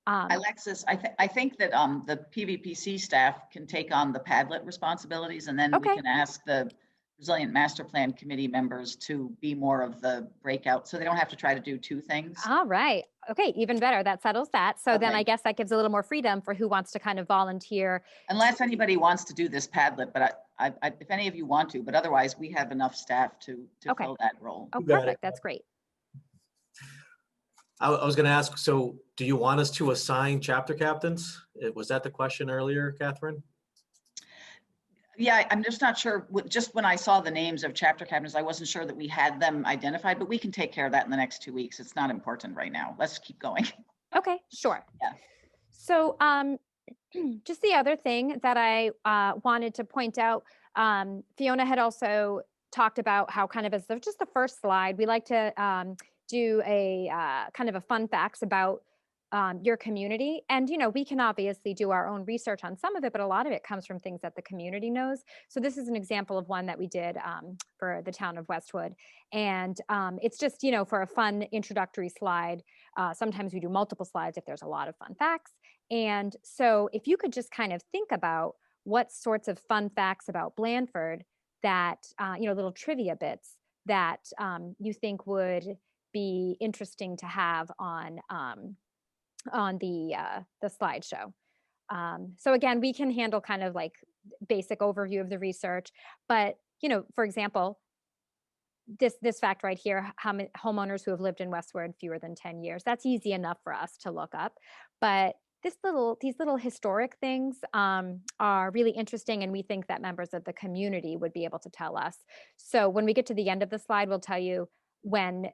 [SPEAKER 4] Alexis, I think that the PVPC staff can take on the Padlet responsibilities, and then we can ask the Resilient Master Plan Committee members to be more of the breakout, so they don't have to try to do two things.
[SPEAKER 17] All right. Okay, even better. That settles that. So then I guess that gives a little more freedom for who wants to kind of volunteer.
[SPEAKER 4] Unless anybody wants to do this Padlet, but if any of you want to, but otherwise we have enough staff to fill that role.
[SPEAKER 17] Oh, perfect. That's great.
[SPEAKER 8] I was going to ask, so do you want us to assign chapter captains? Was that the question earlier, Catherine?
[SPEAKER 4] Yeah, I'm just not sure. Just when I saw the names of chapter captains, I wasn't sure that we had them identified, but we can take care of that in the next 2 weeks. It's not important right now. Let's keep going.
[SPEAKER 17] Okay, sure.
[SPEAKER 4] Yeah.
[SPEAKER 17] So just the other thing that I wanted to point out, Fiona had also talked about how kind of as just the first slide, we like to do a kind of a fun facts about your community. And, you know, we can obviously do our own research on some of it, but a lot of it comes from things that the community knows. So this is an example of one that we did for the town of Westwood. And it's just, you know, for a fun introductory slide. Sometimes we do multiple slides if there's a lot of fun facts. And so if you could just kind of think about what sorts of fun facts about Blandford that, you know, little trivia bits that you think would be interesting to have on the slideshow. So again, we can handle kind of like basic overview of the research, but you know, for example, this fact right here, how many homeowners who have lived in Westwood fewer than 10 years, that's easy enough for us to look up. But these little historic things are really interesting, and we think that members of the community would be able to tell us. So when we get to the end of the slide, we'll tell you when,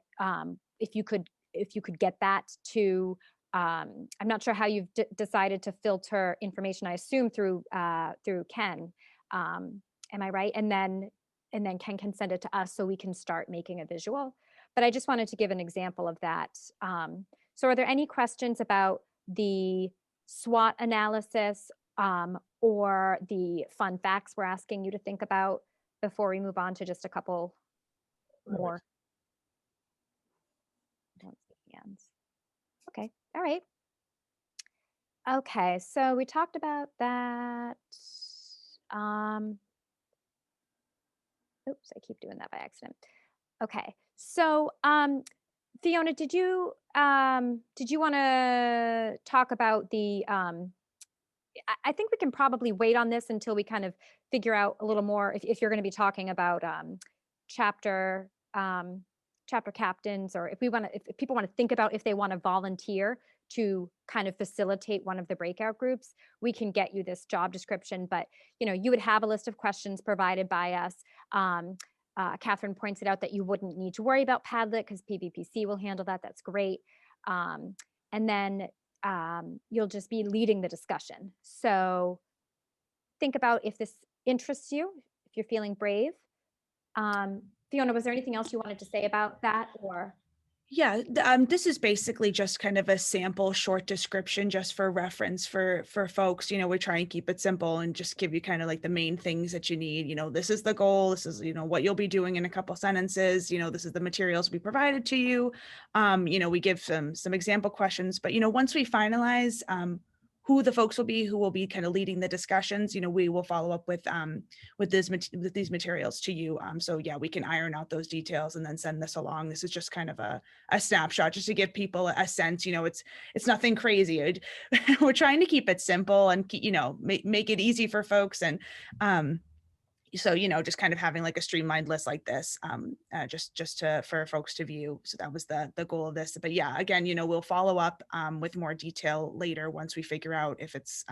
[SPEAKER 17] if you could get that to, I'm not sure how you've decided to filter information. I assume through Ken. Am I right? And then Ken can send it to us so we can start making a visual. But I just wanted to give an example of that. So are there any questions about the SWOT analysis or the fun facts we're asking you to think about before we move on to just a couple more? I don't see hands. Okay, all right. Okay, so we talked about that. Oops, I keep doing that by accident. Okay, so Fiona, did you want to talk about the? I think we can probably wait on this until we kind of figure out a little more. If you're going to be talking about chapter captains, or if people want to think about if they want to volunteer to kind of facilitate one of the breakout groups, we can get you this job description. But you know, you would have a list of questions provided by us. Catherine pointed out that you wouldn't need to worry about Padlet because PVPC will handle that. That's great. And then you'll just be leading the discussion. So think about if this interests you, if you're feeling brave. Fiona, was there anything else you wanted to say about that, or?
[SPEAKER 16] Yeah, this is basically just kind of a sample short description just for reference for folks. You know, we try and keep it simple and just give you kind of like the main things that you need. You know, this is the goal. This is, you know, what you'll be doing in a couple sentences. You know, this is the materials we provided to you. You know, we give some example questions, but, you know, once we finalize who the folks will be, who will be kind of leading the discussions, you know, we will follow up with these materials to you. So yeah, we can iron out those details and then send this along. This is just kind of a snapshot just to give people a sense. You know, it's nothing crazy. We're trying to keep it simple and you know, make it easy for folks. And so, you know, just kind of having like a streamlined list like this, just for folks to view. So that was the goal of this. But yeah, again, you know, we'll follow up with more detail later once we figure out if it's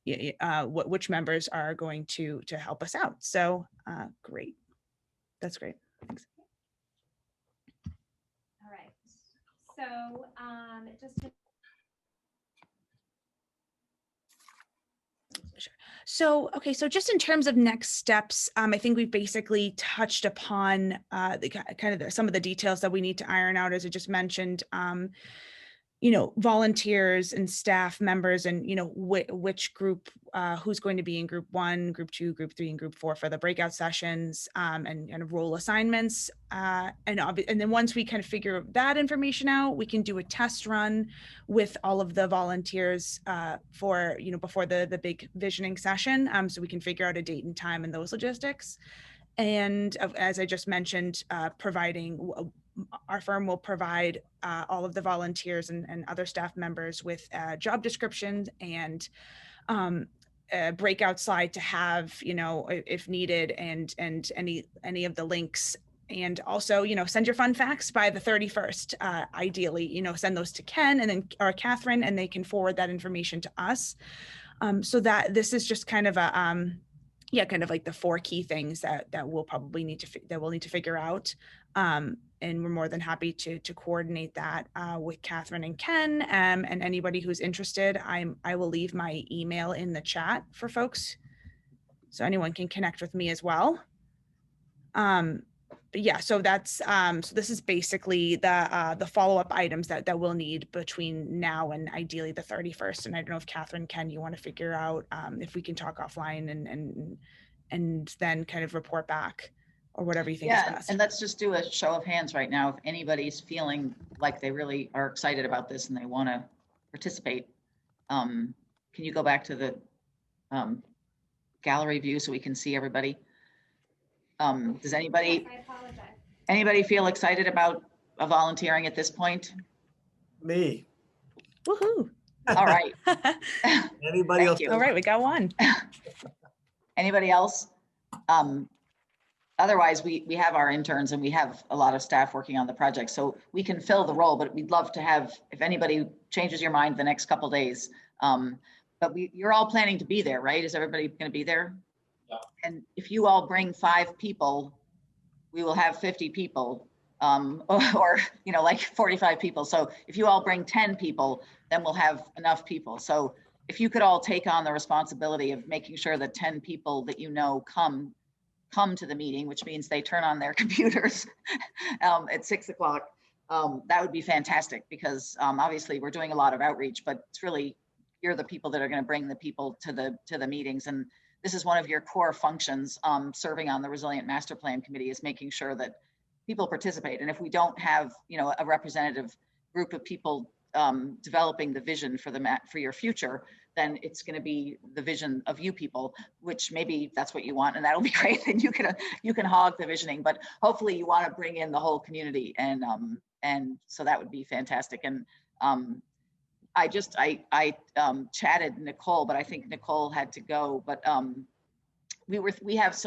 [SPEAKER 16] which members are going to help us out. So great. That's great. Thanks.
[SPEAKER 17] All right. So just to
[SPEAKER 16] Sure. So, okay, so just in terms of next steps, I think we've basically touched upon some of the details that we need to iron out, as I just mentioned. You know, volunteers and staff members, and you know which group, who's going to be in group 1, group 2, group 3, and group 4 for the breakout sessions, and role assignments, and then once we kind of figure that information out, we can do a test run with all of the volunteers for, you know, before the big visioning session, so we can figure out a date and time and those logistics. And as I just mentioned, our firm will provide all of the volunteers and other staff members with job descriptions and a breakout slide to have, you know, if needed, and any of the links. And also, you know, send your fun facts by the 31st, ideally, you know, send those to Ken and then or Catherine, and they can forward that information to us. So that this is just kind of a yeah, kind of like the 4 key things that we'll probably need to figure out. And we're more than happy to coordinate that with Catherine and Ken, and anybody who's interested. I will leave my email in the chat for folks, so anyone can connect with me as well. But yeah, so that's so this is basically the follow-up items that we'll need between now and ideally the 31st. And I don't know if Catherine, Ken, you want to figure out if we can talk offline and then kind of report back, or whatever you think is best.
[SPEAKER 4] And let's just do a show of hands right now. If anybody's feeling like they really are excited about this and they want to participate, can you go back to the gallery view so we can see everybody? Does anybody feel excited about volunteering at this point?
[SPEAKER 8] Me.
[SPEAKER 16] Woohoo.
[SPEAKER 4] All right.
[SPEAKER 8] Anybody else?
[SPEAKER 16] All right, we got one.
[SPEAKER 4] Anybody else? Otherwise, we have our interns and we have a lot of staff working on the project, so we can fill the role, but we'd love to have, if anybody changes your mind the next couple of days. But you're all planning to be there, right? Is everybody going to be there?
[SPEAKER 13] Yeah.
[SPEAKER 4] And if you all bring 5 people, we will have 50 people, or you know, like 45 people. So if you all bring 10 people, then we'll have enough people. So if you could all take on the responsibility of making sure that 10 people that you know come to the meeting, which means they turn on their computers at 6 o'clock, that would be fantastic, because obviously we're doing a lot of outreach, but it's really, you're the people that are going to bring the people to the meetings. And this is one of your core functions, serving on the Resilient Master Plan Committee, is making sure that people participate. And if we don't have, you know, a representative group of people developing the vision for your future, then it's going to be the vision of you people, which maybe that's what you want, and that'll be great. And you can hog the visioning, but hopefully you want to bring in the whole community, and so that would be fantastic. And I chatted Nicole, but I think Nicole had to go. But we have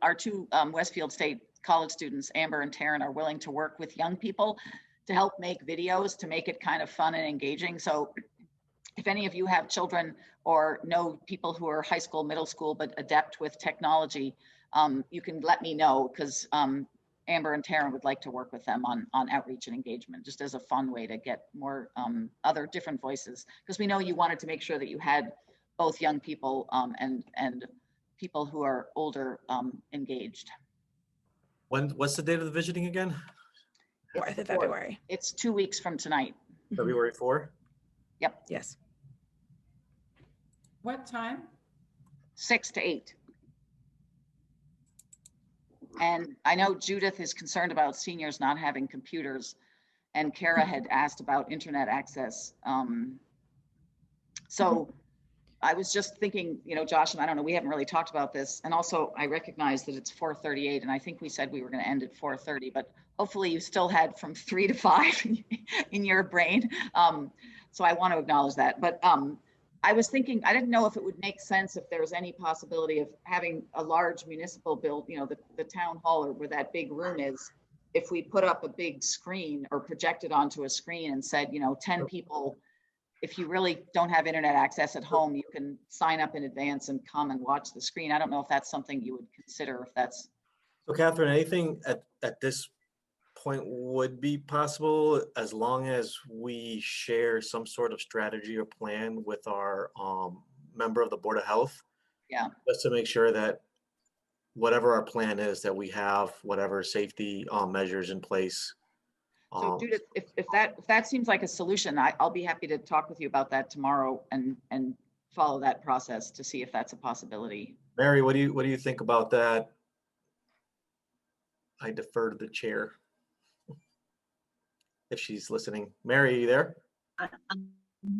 [SPEAKER 4] our 2 Westfield State college students, Amber and Taryn, are willing to work with young people to help make videos to make it kind of fun and engaging. So if any of you have children or know people who are high school, middle school, but adept with technology, you can let me know, because Amber and Taryn would like to work with them on outreach and engagement, just as a fun way to get more other different voices. Because we know you wanted to make sure that you had both young people and people who are older engaged.
[SPEAKER 8] What's the date of the visioning again?
[SPEAKER 16] 4th of February.
[SPEAKER 4] It's 2 weeks from tonight.
[SPEAKER 8] February 4?
[SPEAKER 4] Yep.
[SPEAKER 16] Yes.
[SPEAKER 12] What time?
[SPEAKER 4] 6 to 8. And I know Judith is concerned about seniors not having computers, and Kara had asked about internet access. So I was just thinking, you know, Josh, and I don't know, we haven't really talked about this. And also I recognize that it's 4:38 and I think we said we were going to end at 4:30, but hopefully you still had from 3 to 5 in your brain. So I want to acknowledge that. But I was thinking, I didn't know if it would make sense if there was any possibility of having a large municipal build, you know, the town hall or where that big room is, if we put up a big screen or projected onto a screen and said, you know, 10 people, if you really don't have internet access at home, you can sign up in advance and come and watch the screen. I don't know if that's something you would consider, if that's.
[SPEAKER 8] So Catherine, anything at this point would be possible as long as we share some sort of strategy or plan with our member of the Board of Health.
[SPEAKER 4] Yeah.
[SPEAKER 8] Just to make sure that whatever our plan is, that we have whatever safety measures in place.
[SPEAKER 4] So Judith, if that seems like a solution, I'll be happy to talk with you about that tomorrow and follow that process to see if that's a possibility.
[SPEAKER 8] Mary, what do you think about that? I defer to the chair if she's listening. Mary, are you there?
[SPEAKER 3] I'm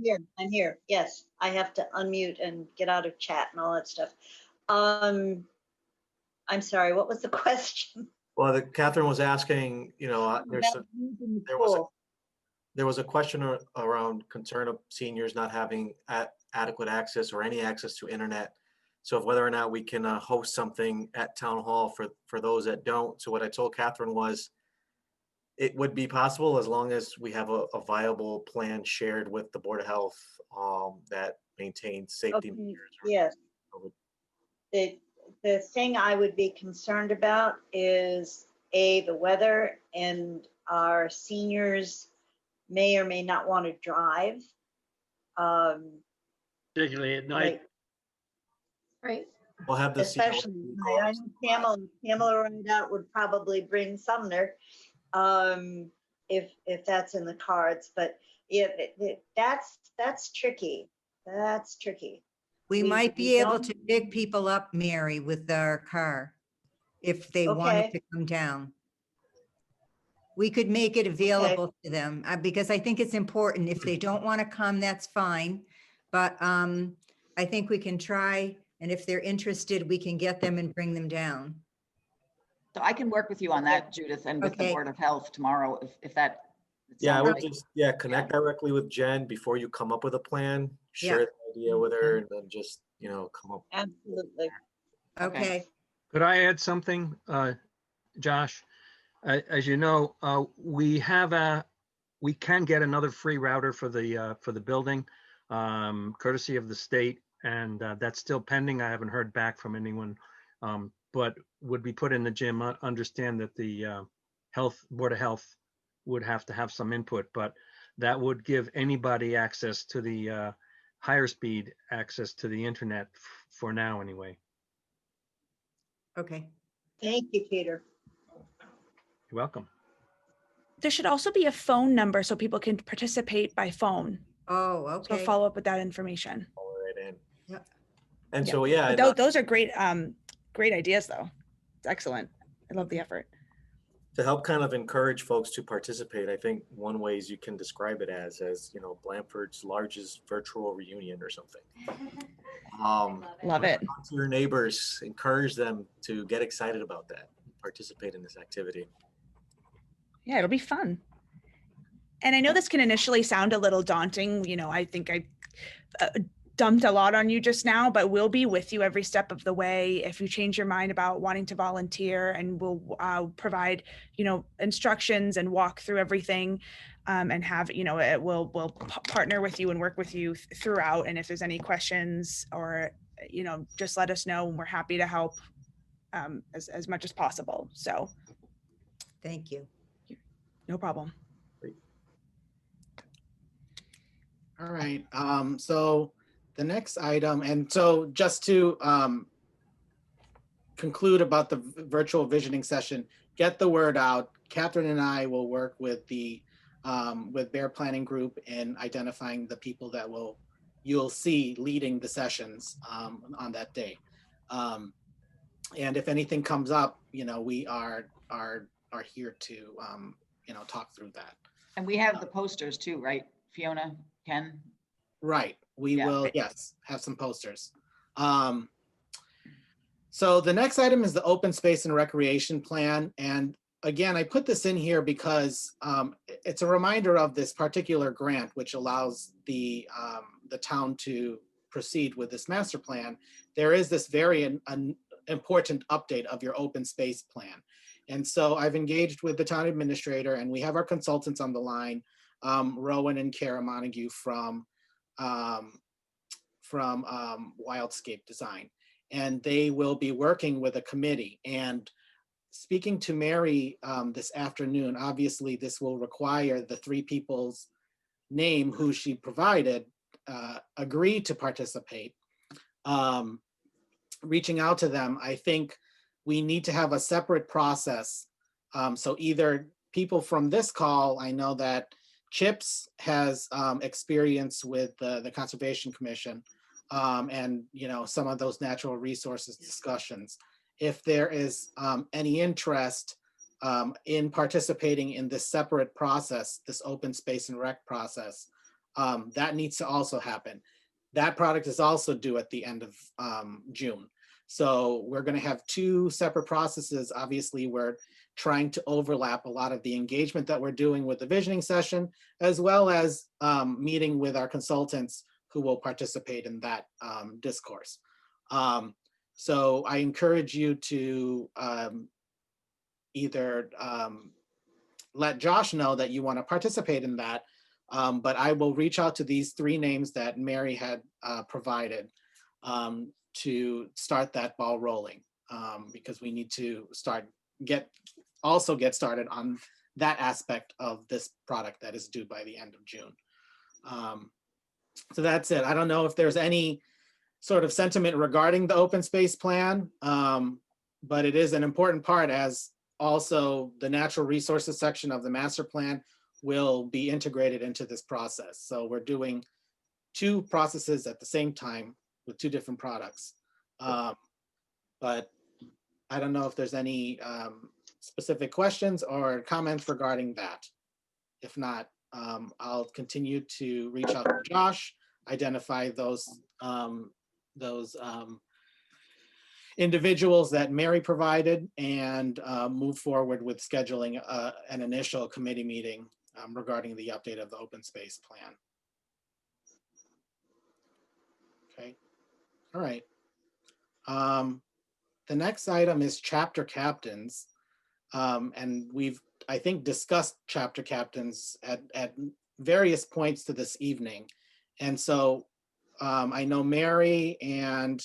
[SPEAKER 3] here. I'm here. Yes, I have to unmute and get out of chat and all that stuff. I'm sorry. What was the question?
[SPEAKER 8] Well, Catherine was asking, you know, there was a question around concern of seniors not having adequate access or any access to internet. So whether or not we can host something at town hall for those that don't. So what I told Catherine was, it would be possible as long as we have a viable plan shared with the Board of Health that maintains safety measures.
[SPEAKER 3] Yes. The thing I would be concerned about is the weather, and our seniors may or may not want to drive.
[SPEAKER 7] Particularly at night.
[SPEAKER 3] Right.
[SPEAKER 8] We'll have the
[SPEAKER 3] especially I know Pamela ride out would probably bring Sumner if that's in the cards, but yeah, that's tricky. That's tricky.
[SPEAKER 14] We might be able to pick people up, Mary, with our car if they wanted to come down. We could make it available to them because I think it's important. If they don't want to come, that's fine. But I think we can try. And if they're interested, we can get them and bring them down.
[SPEAKER 4] So I can work with you on that, Judith, and with the Board of Health tomorrow, if that.
[SPEAKER 8] Yeah, I would just connect directly with Jen before you come up with a plan. Share the idea with her, and then just, you know, come up.
[SPEAKER 3] Absolutely.
[SPEAKER 14] Okay.
[SPEAKER 6] Could I add something, Josh? As you know, we can get another free router for the building, courtesy of the state, and that's still pending. I haven't heard back from anyone, but would be put in the gym. Understand that the Board of Health would have to have some input, but that would give anybody access to the higher speed access to the internet for now, anyway.
[SPEAKER 14] Okay.
[SPEAKER 3] Thank you, Peter.
[SPEAKER 6] You're welcome.
[SPEAKER 16] There should also be a phone number so people can participate by phone.
[SPEAKER 14] Oh, okay.
[SPEAKER 16] So follow up with that information.
[SPEAKER 8] Right in.
[SPEAKER 14] Yep.
[SPEAKER 8] And so, yeah.
[SPEAKER 16] But those are great, great ideas, though. It's excellent. I love the effort.
[SPEAKER 8] To help kind of encourage folks to participate, I think one way is you can describe it as you know, Blandford's largest virtual reunion or something.
[SPEAKER 16] Love it.
[SPEAKER 8] Talk to your neighbors, encourage them to get excited about that, participate in this activity.
[SPEAKER 16] Yeah, it'll be fun. And I know this can initially sound a little daunting. You know, I think I dumped a lot on you just now, but we'll be with you every step of the way. If you change your mind about wanting to volunteer, and we'll provide, you know, instructions and walk through everything, and have, you know, we'll partner with you and work with you throughout. And if there's any questions or, you know, just let us know, and we're happy to help as much as possible. So
[SPEAKER 14] thank you.
[SPEAKER 16] No problem.
[SPEAKER 1] All right. So the next item, and so just to conclude about the virtual visioning session, get the word out. Catherine and I will work with the with Bear Planning Group in identifying the people that you'll see leading the sessions on that day. And if anything comes up, we are here to talk through that.
[SPEAKER 4] And we have the posters too, right, Fiona, Ken?
[SPEAKER 1] Right. We
[SPEAKER 4] Yeah.
[SPEAKER 1] will, yes, have some posters. So the next item is the open space and recreation plan. And again, I put this in here because it's a reminder of this particular grant, which allows the town to proceed with this master plan. There is this very important update of your open space plan. And so I've engaged with the town administrator, and we have our consultants on the line, Rowan and Kara Montague from Wildscape Design. And they will be working with a committee. And speaking to Mary this afternoon, obviously this will require the three people's name who she provided agree to participate. Reaching out to them, I think we need to have a separate process. So either people from this call, I know that Chips has experience with the Conservation Commission and some of those natural resources discussions. If there is any interest in participating in this separate process, this open space and rec process, that needs to also happen. That product is also due at the end of June. So we're going to have two separate processes. Obviously, we're trying to overlap a lot of the engagement that we're doing with the visioning session, as well as meeting with our consultants who will participate in that discourse. So I encourage you to either let Josh know that you want to participate in that, but I will reach out to these three names that Mary had provided to start that ball rolling, because we need to get started on that aspect of this product that is due by the end of June. So that's it. I don't know if there's any sort of sentiment regarding the open space plan, but it is an important part, as also the natural resources section of the master plan will be integrated into this process. So we're doing two processes at the same time with two different products. But I don't know if there's any specific questions or comments regarding that. If not, I'll continue to reach out to Josh, identify those individuals that Mary provided, and move forward with scheduling an initial committee meeting regarding the update of the open space plan. Okay, all right. The next item is chapter captains. And we've, I think, discussed chapter captains at various points to this evening. And so I know Mary and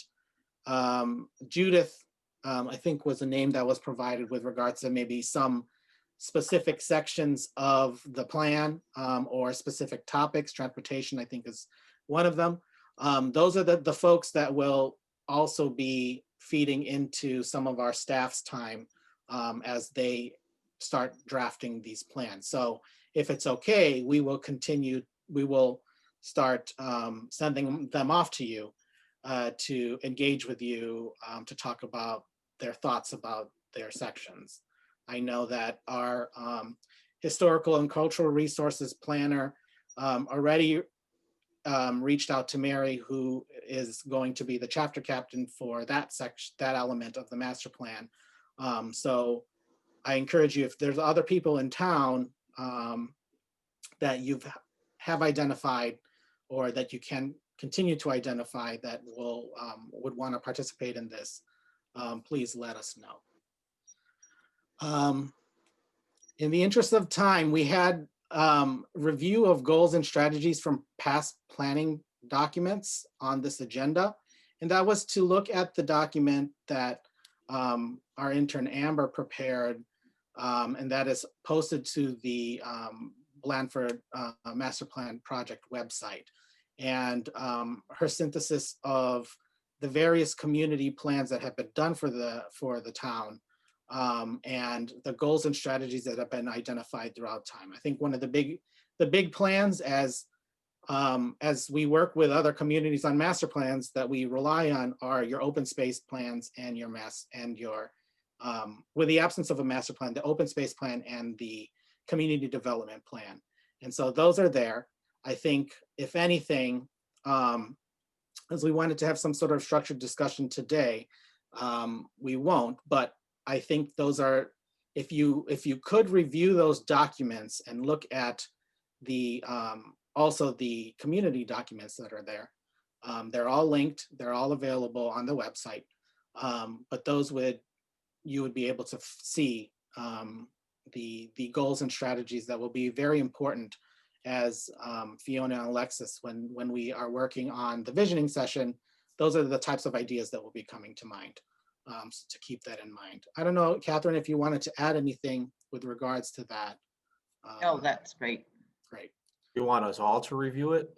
[SPEAKER 1] Judith, I think, was a name that was provided with regards to maybe some specific sections of the plan or specific topics. Transportation, I think, is one of them. Those are the folks that will also be feeding into some of our staff's time as they start drafting these plans. So if it's okay, we will start sending them off to you to engage with you to talk about their thoughts about their sections. I know that our historical and cultural resources planner already reached out to Mary, who is going to be the chapter captain for that section, that element of the master plan. So I encourage you, if there's other people in town that you have identified or that you can continue to identify that would want to participate in this, please let us know. In the interest of time, we had review of goals and strategies from past planning documents on this agenda. And that was to look at the document that our intern Amber prepared, and that is posted to the Blandford Master Plan Project website. And her synthesis of the various community plans that have been done for the town and the goals and strategies that have been identified throughout time. I think one of the big plans as we work with other communities on master plans that we rely on are your open space plans and with the absence of a master plan, the open space plan and the community development plan. And so those are there. I think if anything, as we wanted to have some sort of structured discussion today, we won't, but I think those are, if you could review those documents and look at the also the community documents that are there. They're all linked, they're all available on the website, but those you would be able to see the goals and strategies that will be very important as Fiona and Alexis, when we are working on the visioning session, those are the types of ideas that will be coming to mind. So to keep that in mind. I don't know, Catherine, if you wanted to add anything with regards to that.
[SPEAKER 4] Oh, that's great.
[SPEAKER 1] Great.
[SPEAKER 8] You want us all to review it?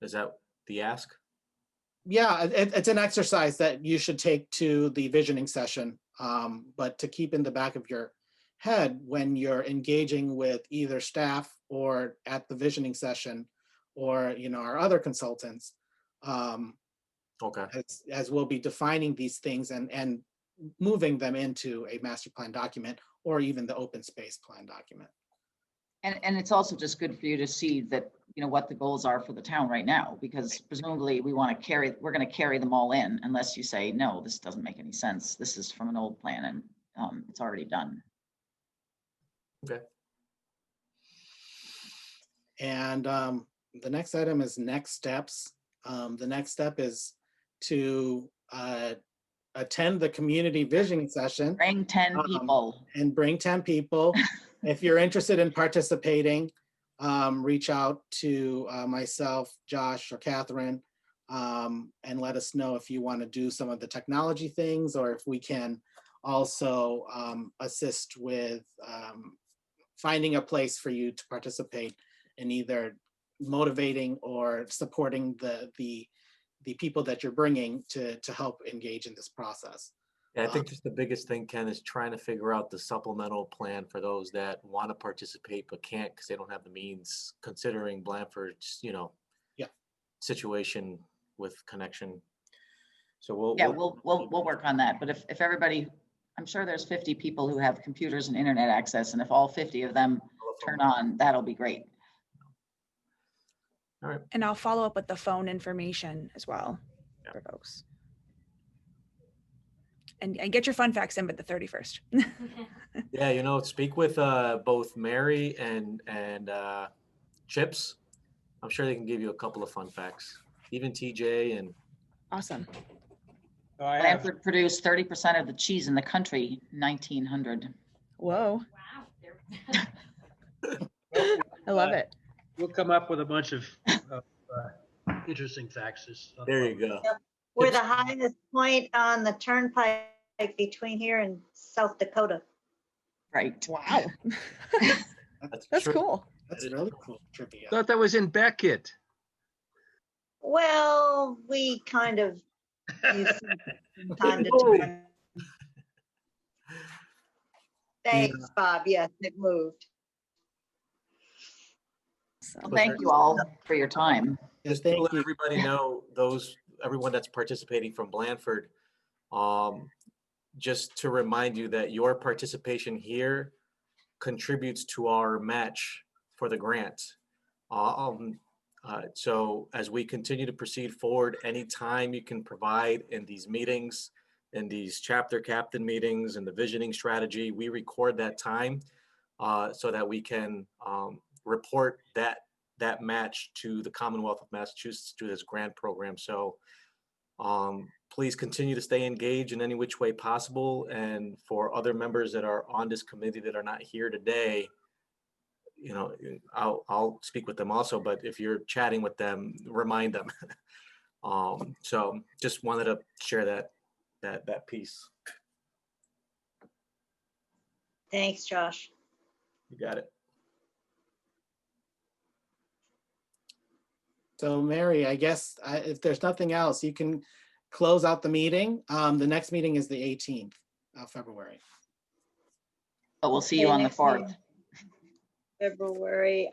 [SPEAKER 8] Is that the ask?
[SPEAKER 1] Yeah, it's an exercise that you should take to the visioning session, but to keep in the back of your head when you're engaging with either staff or at the visioning session or our other consultants.
[SPEAKER 8] Okay.
[SPEAKER 1] As we'll be defining these things and moving them into a master plan document or even the open space plan document.
[SPEAKER 4] And it's also just good for you to see that, what the goals are for the town right now, because presumably we're going to carry them all in unless you say, no, this doesn't make any sense. This is from an old plan and it's already done.
[SPEAKER 8] Okay.
[SPEAKER 1] And the next item is next steps. The next step is to attend the community visioning session.
[SPEAKER 4] Bring 10 people.
[SPEAKER 1] And bring 10 people. If you're interested in participating, reach out to myself, Josh, or Catherine, and let us know if you want to do some of the technology things or if we can also assist with finding a place for you to participate in either motivating or supporting the people that you're bringing to help engage in this process.
[SPEAKER 8] Yeah, I think just the biggest thing, Ken, is trying to figure out the supplemental plan for those that want to participate but can't because they don't have the means, considering Blandford's, situation with connection. So
[SPEAKER 4] we'll work on that. But if everybody, I'm sure there's 50 people who have computers and internet access, and if all 50 of them turn on, that'll be great.
[SPEAKER 8] All right.
[SPEAKER 16] And I'll follow up with the phone information as well for folks. And get your fun facts in by the 31st.
[SPEAKER 8] Yeah, speak with both Mary and Chips. I'm sure they can give you a couple of fun facts. Even TJ and.
[SPEAKER 16] Awesome.
[SPEAKER 4] Blandford produced 30% of the cheese in the country, 1900.
[SPEAKER 16] Whoa. Wow. I love it.
[SPEAKER 7] We'll come up with a bunch of interesting facts.
[SPEAKER 8] There you go.
[SPEAKER 3] Yep. We're the highest point on the turnpike between here and South Dakota.
[SPEAKER 4] Right.
[SPEAKER 16] Wow. That's cool.
[SPEAKER 1] That's really cool trivia.
[SPEAKER 6] Thought that was in Beckett.
[SPEAKER 3] Well, we kind of use from time to time. Thanks, Bob. Yes, it moved.
[SPEAKER 4] Well, thank you all for your time.
[SPEAKER 8] Just to let everybody know, everyone that's participating from Blandford, just to remind you that your participation here contributes to our match for the grant. So as we continue to proceed forward, anytime you can provide in these meetings, in these chapter captain meetings and the visioning strategy, we record that time so that we can report that match to the Commonwealth of Massachusetts through this grant program. So please continue to stay engaged in any which way possible. And for other members that are on this committee that are not here today, I'll speak with them also, but if you're chatting with them, remind them. So just wanted to share that piece.
[SPEAKER 3] Thanks, Josh.
[SPEAKER 8] You got it.
[SPEAKER 1] So Mary, I guess if there's nothing else, you can close out the meeting. The next meeting is the 18th of February.
[SPEAKER 4] but we'll see you
[SPEAKER 3] Okay,
[SPEAKER 4] on the
[SPEAKER 3] next meeting.
[SPEAKER 4] 4th.
[SPEAKER 3] February.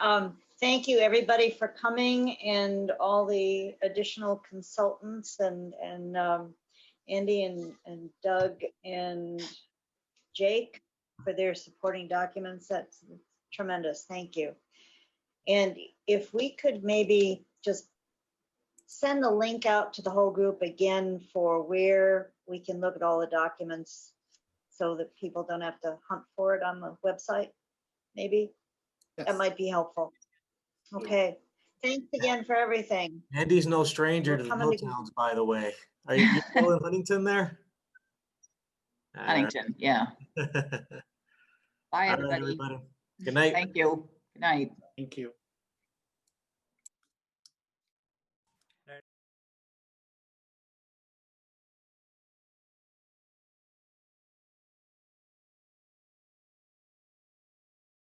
[SPEAKER 3] Thank you, everybody, for coming, and all the additional consultants, and Andy and Doug and Jake for their supporting documents. That's tremendous. Thank you. And if we could maybe just send the link out to the whole group again for where we can look at all the documents so that people don't have to hunt for it on the website, maybe. That might be helpful. Okay. Thanks again for everything.
[SPEAKER 8] Andy's no stranger
[SPEAKER 3] We're
[SPEAKER 8] to the
[SPEAKER 3] coming
[SPEAKER 8] hill
[SPEAKER 3] to-
[SPEAKER 8] towns, by the way. Are you still in Huntington there?
[SPEAKER 4] Huntington, yeah. Bye,
[SPEAKER 8] All right,
[SPEAKER 4] everybody.
[SPEAKER 8] everybody. Good night.
[SPEAKER 4] Thank you. Good night.
[SPEAKER 1] Thank you.